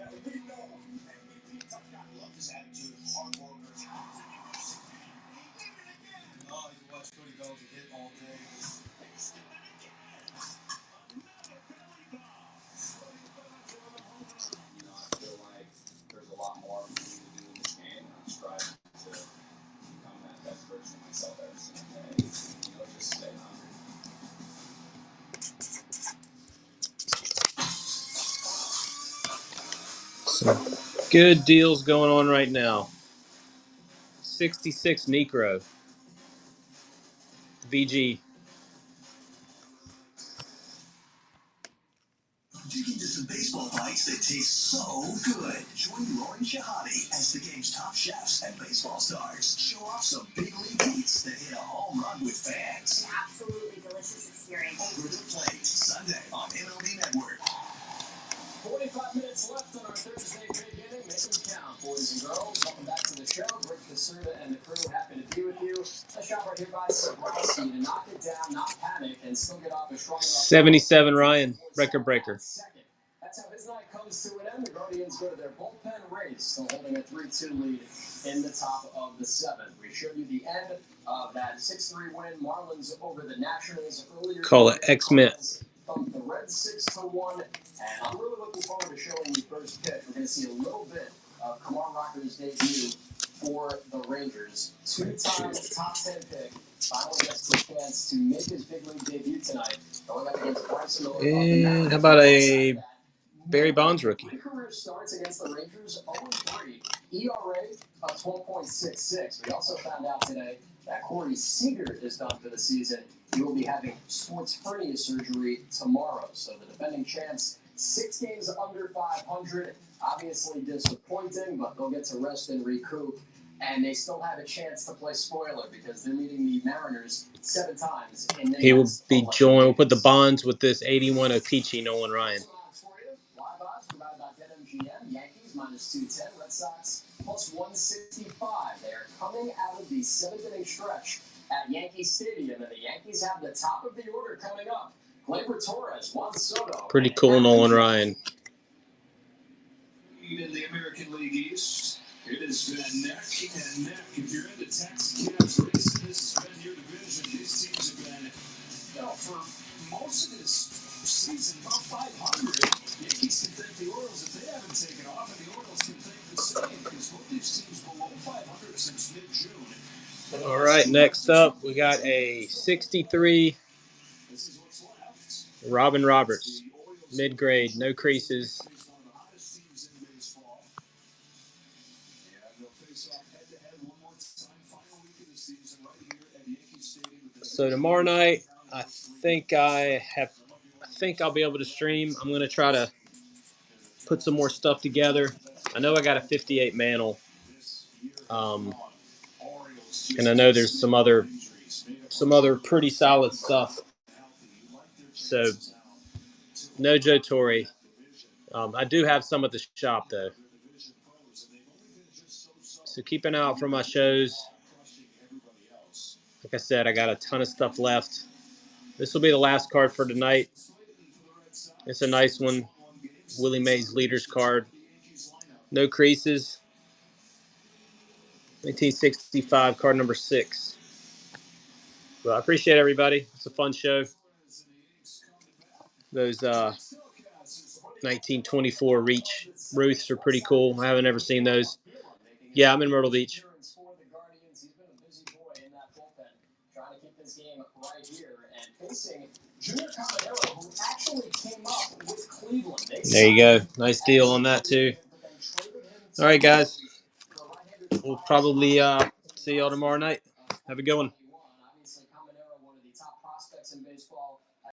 Some good deals going on right now. 66 Necro. VG. Dig into some baseball fight bites that taste so good. Join Lauren Shahadi as the game's top chefs and baseball stars show off some big league eats that hit a home run with fans. Absolutely delicious experience. Over the Plate, Sunday on MLB Network. 45 minutes left on our Thursday big inning. Make them count, boys and girls. Welcome back to the show. Rick Caserta and the crew, happy to be with you. A shot right here by Sobrowski to knock it down, not panic, and still get off a strong enough. 77 Ryan, record breaker. That's how his night comes to an end. The Guardians go to their bullpen race, still holding a 3-2 lead in the top of the seventh. We showed you the end of that 6-3 win. Marlins over the Nationals earlier. Call it X-Met. Thumped the Reds 6-1, and I'm really looking forward to showing you first pitch. We're going to see a little bit of Kumar Rocker's debut for the Rangers. 2-time top 10 pick. Finally gets the chance to make his big league debut tonight. Going up against Bryson Miller. And how about a Barry Bonds rookie? My career starts against the Rangers 0-3. ERA of 12.66. We also found out today that Corey Seager is done for the season. He will be having sports hernia surgery tomorrow. So the defending champs, 6 games under 500. Obviously disappointing, but they'll get to rest and recoup. And they still have a chance to play spoiler because they're meeting the Mariners 7 times. He will be joined. We'll put the Bonds with this 81 of Peachy, Nolan Ryan. Live odds provided by BetMGM. Yankees minus 210. Red Sox plus 165. They are coming out of the 7th inning stretch at Yankee Stadium, and the Yankees have the top of the order coming up. Gleyber Torres, Juan Soto. Pretty cool, Nolan Ryan. In the American League East, it has been neck and neck. If you're into Texas Cavs racing, this has been your division. These teams have been, for most of this season, about 500. Yankees can thank the Orioles if they haven't taken off, and the Orioles can thank the same because both these teams below 500 since mid-June. All right, next up, we got a 63 Robin Roberts, mid-grade, no creases. So tomorrow night, I think I'll be able to stream. I'm going to try to put some more stuff together. I know I got a 58 Mantle. And I know there's some other pretty solid stuff. So no Joe Torre. I do have some at the shop though. So keep an eye out for my shows. Like I said, I got a ton of stuff left. This will be the last card for tonight. It's a nice one. Willie Mays leaders card. No creases. 1965, card number 6. Well, I appreciate everybody. It's a fun show. Those 1924 Reach Ruths are pretty cool. I haven't ever seen those. Yeah, I'm in Myrtle Beach. There you go. Nice deal on that too. All right, guys. We'll probably see y'all tomorrow night. Have a good one.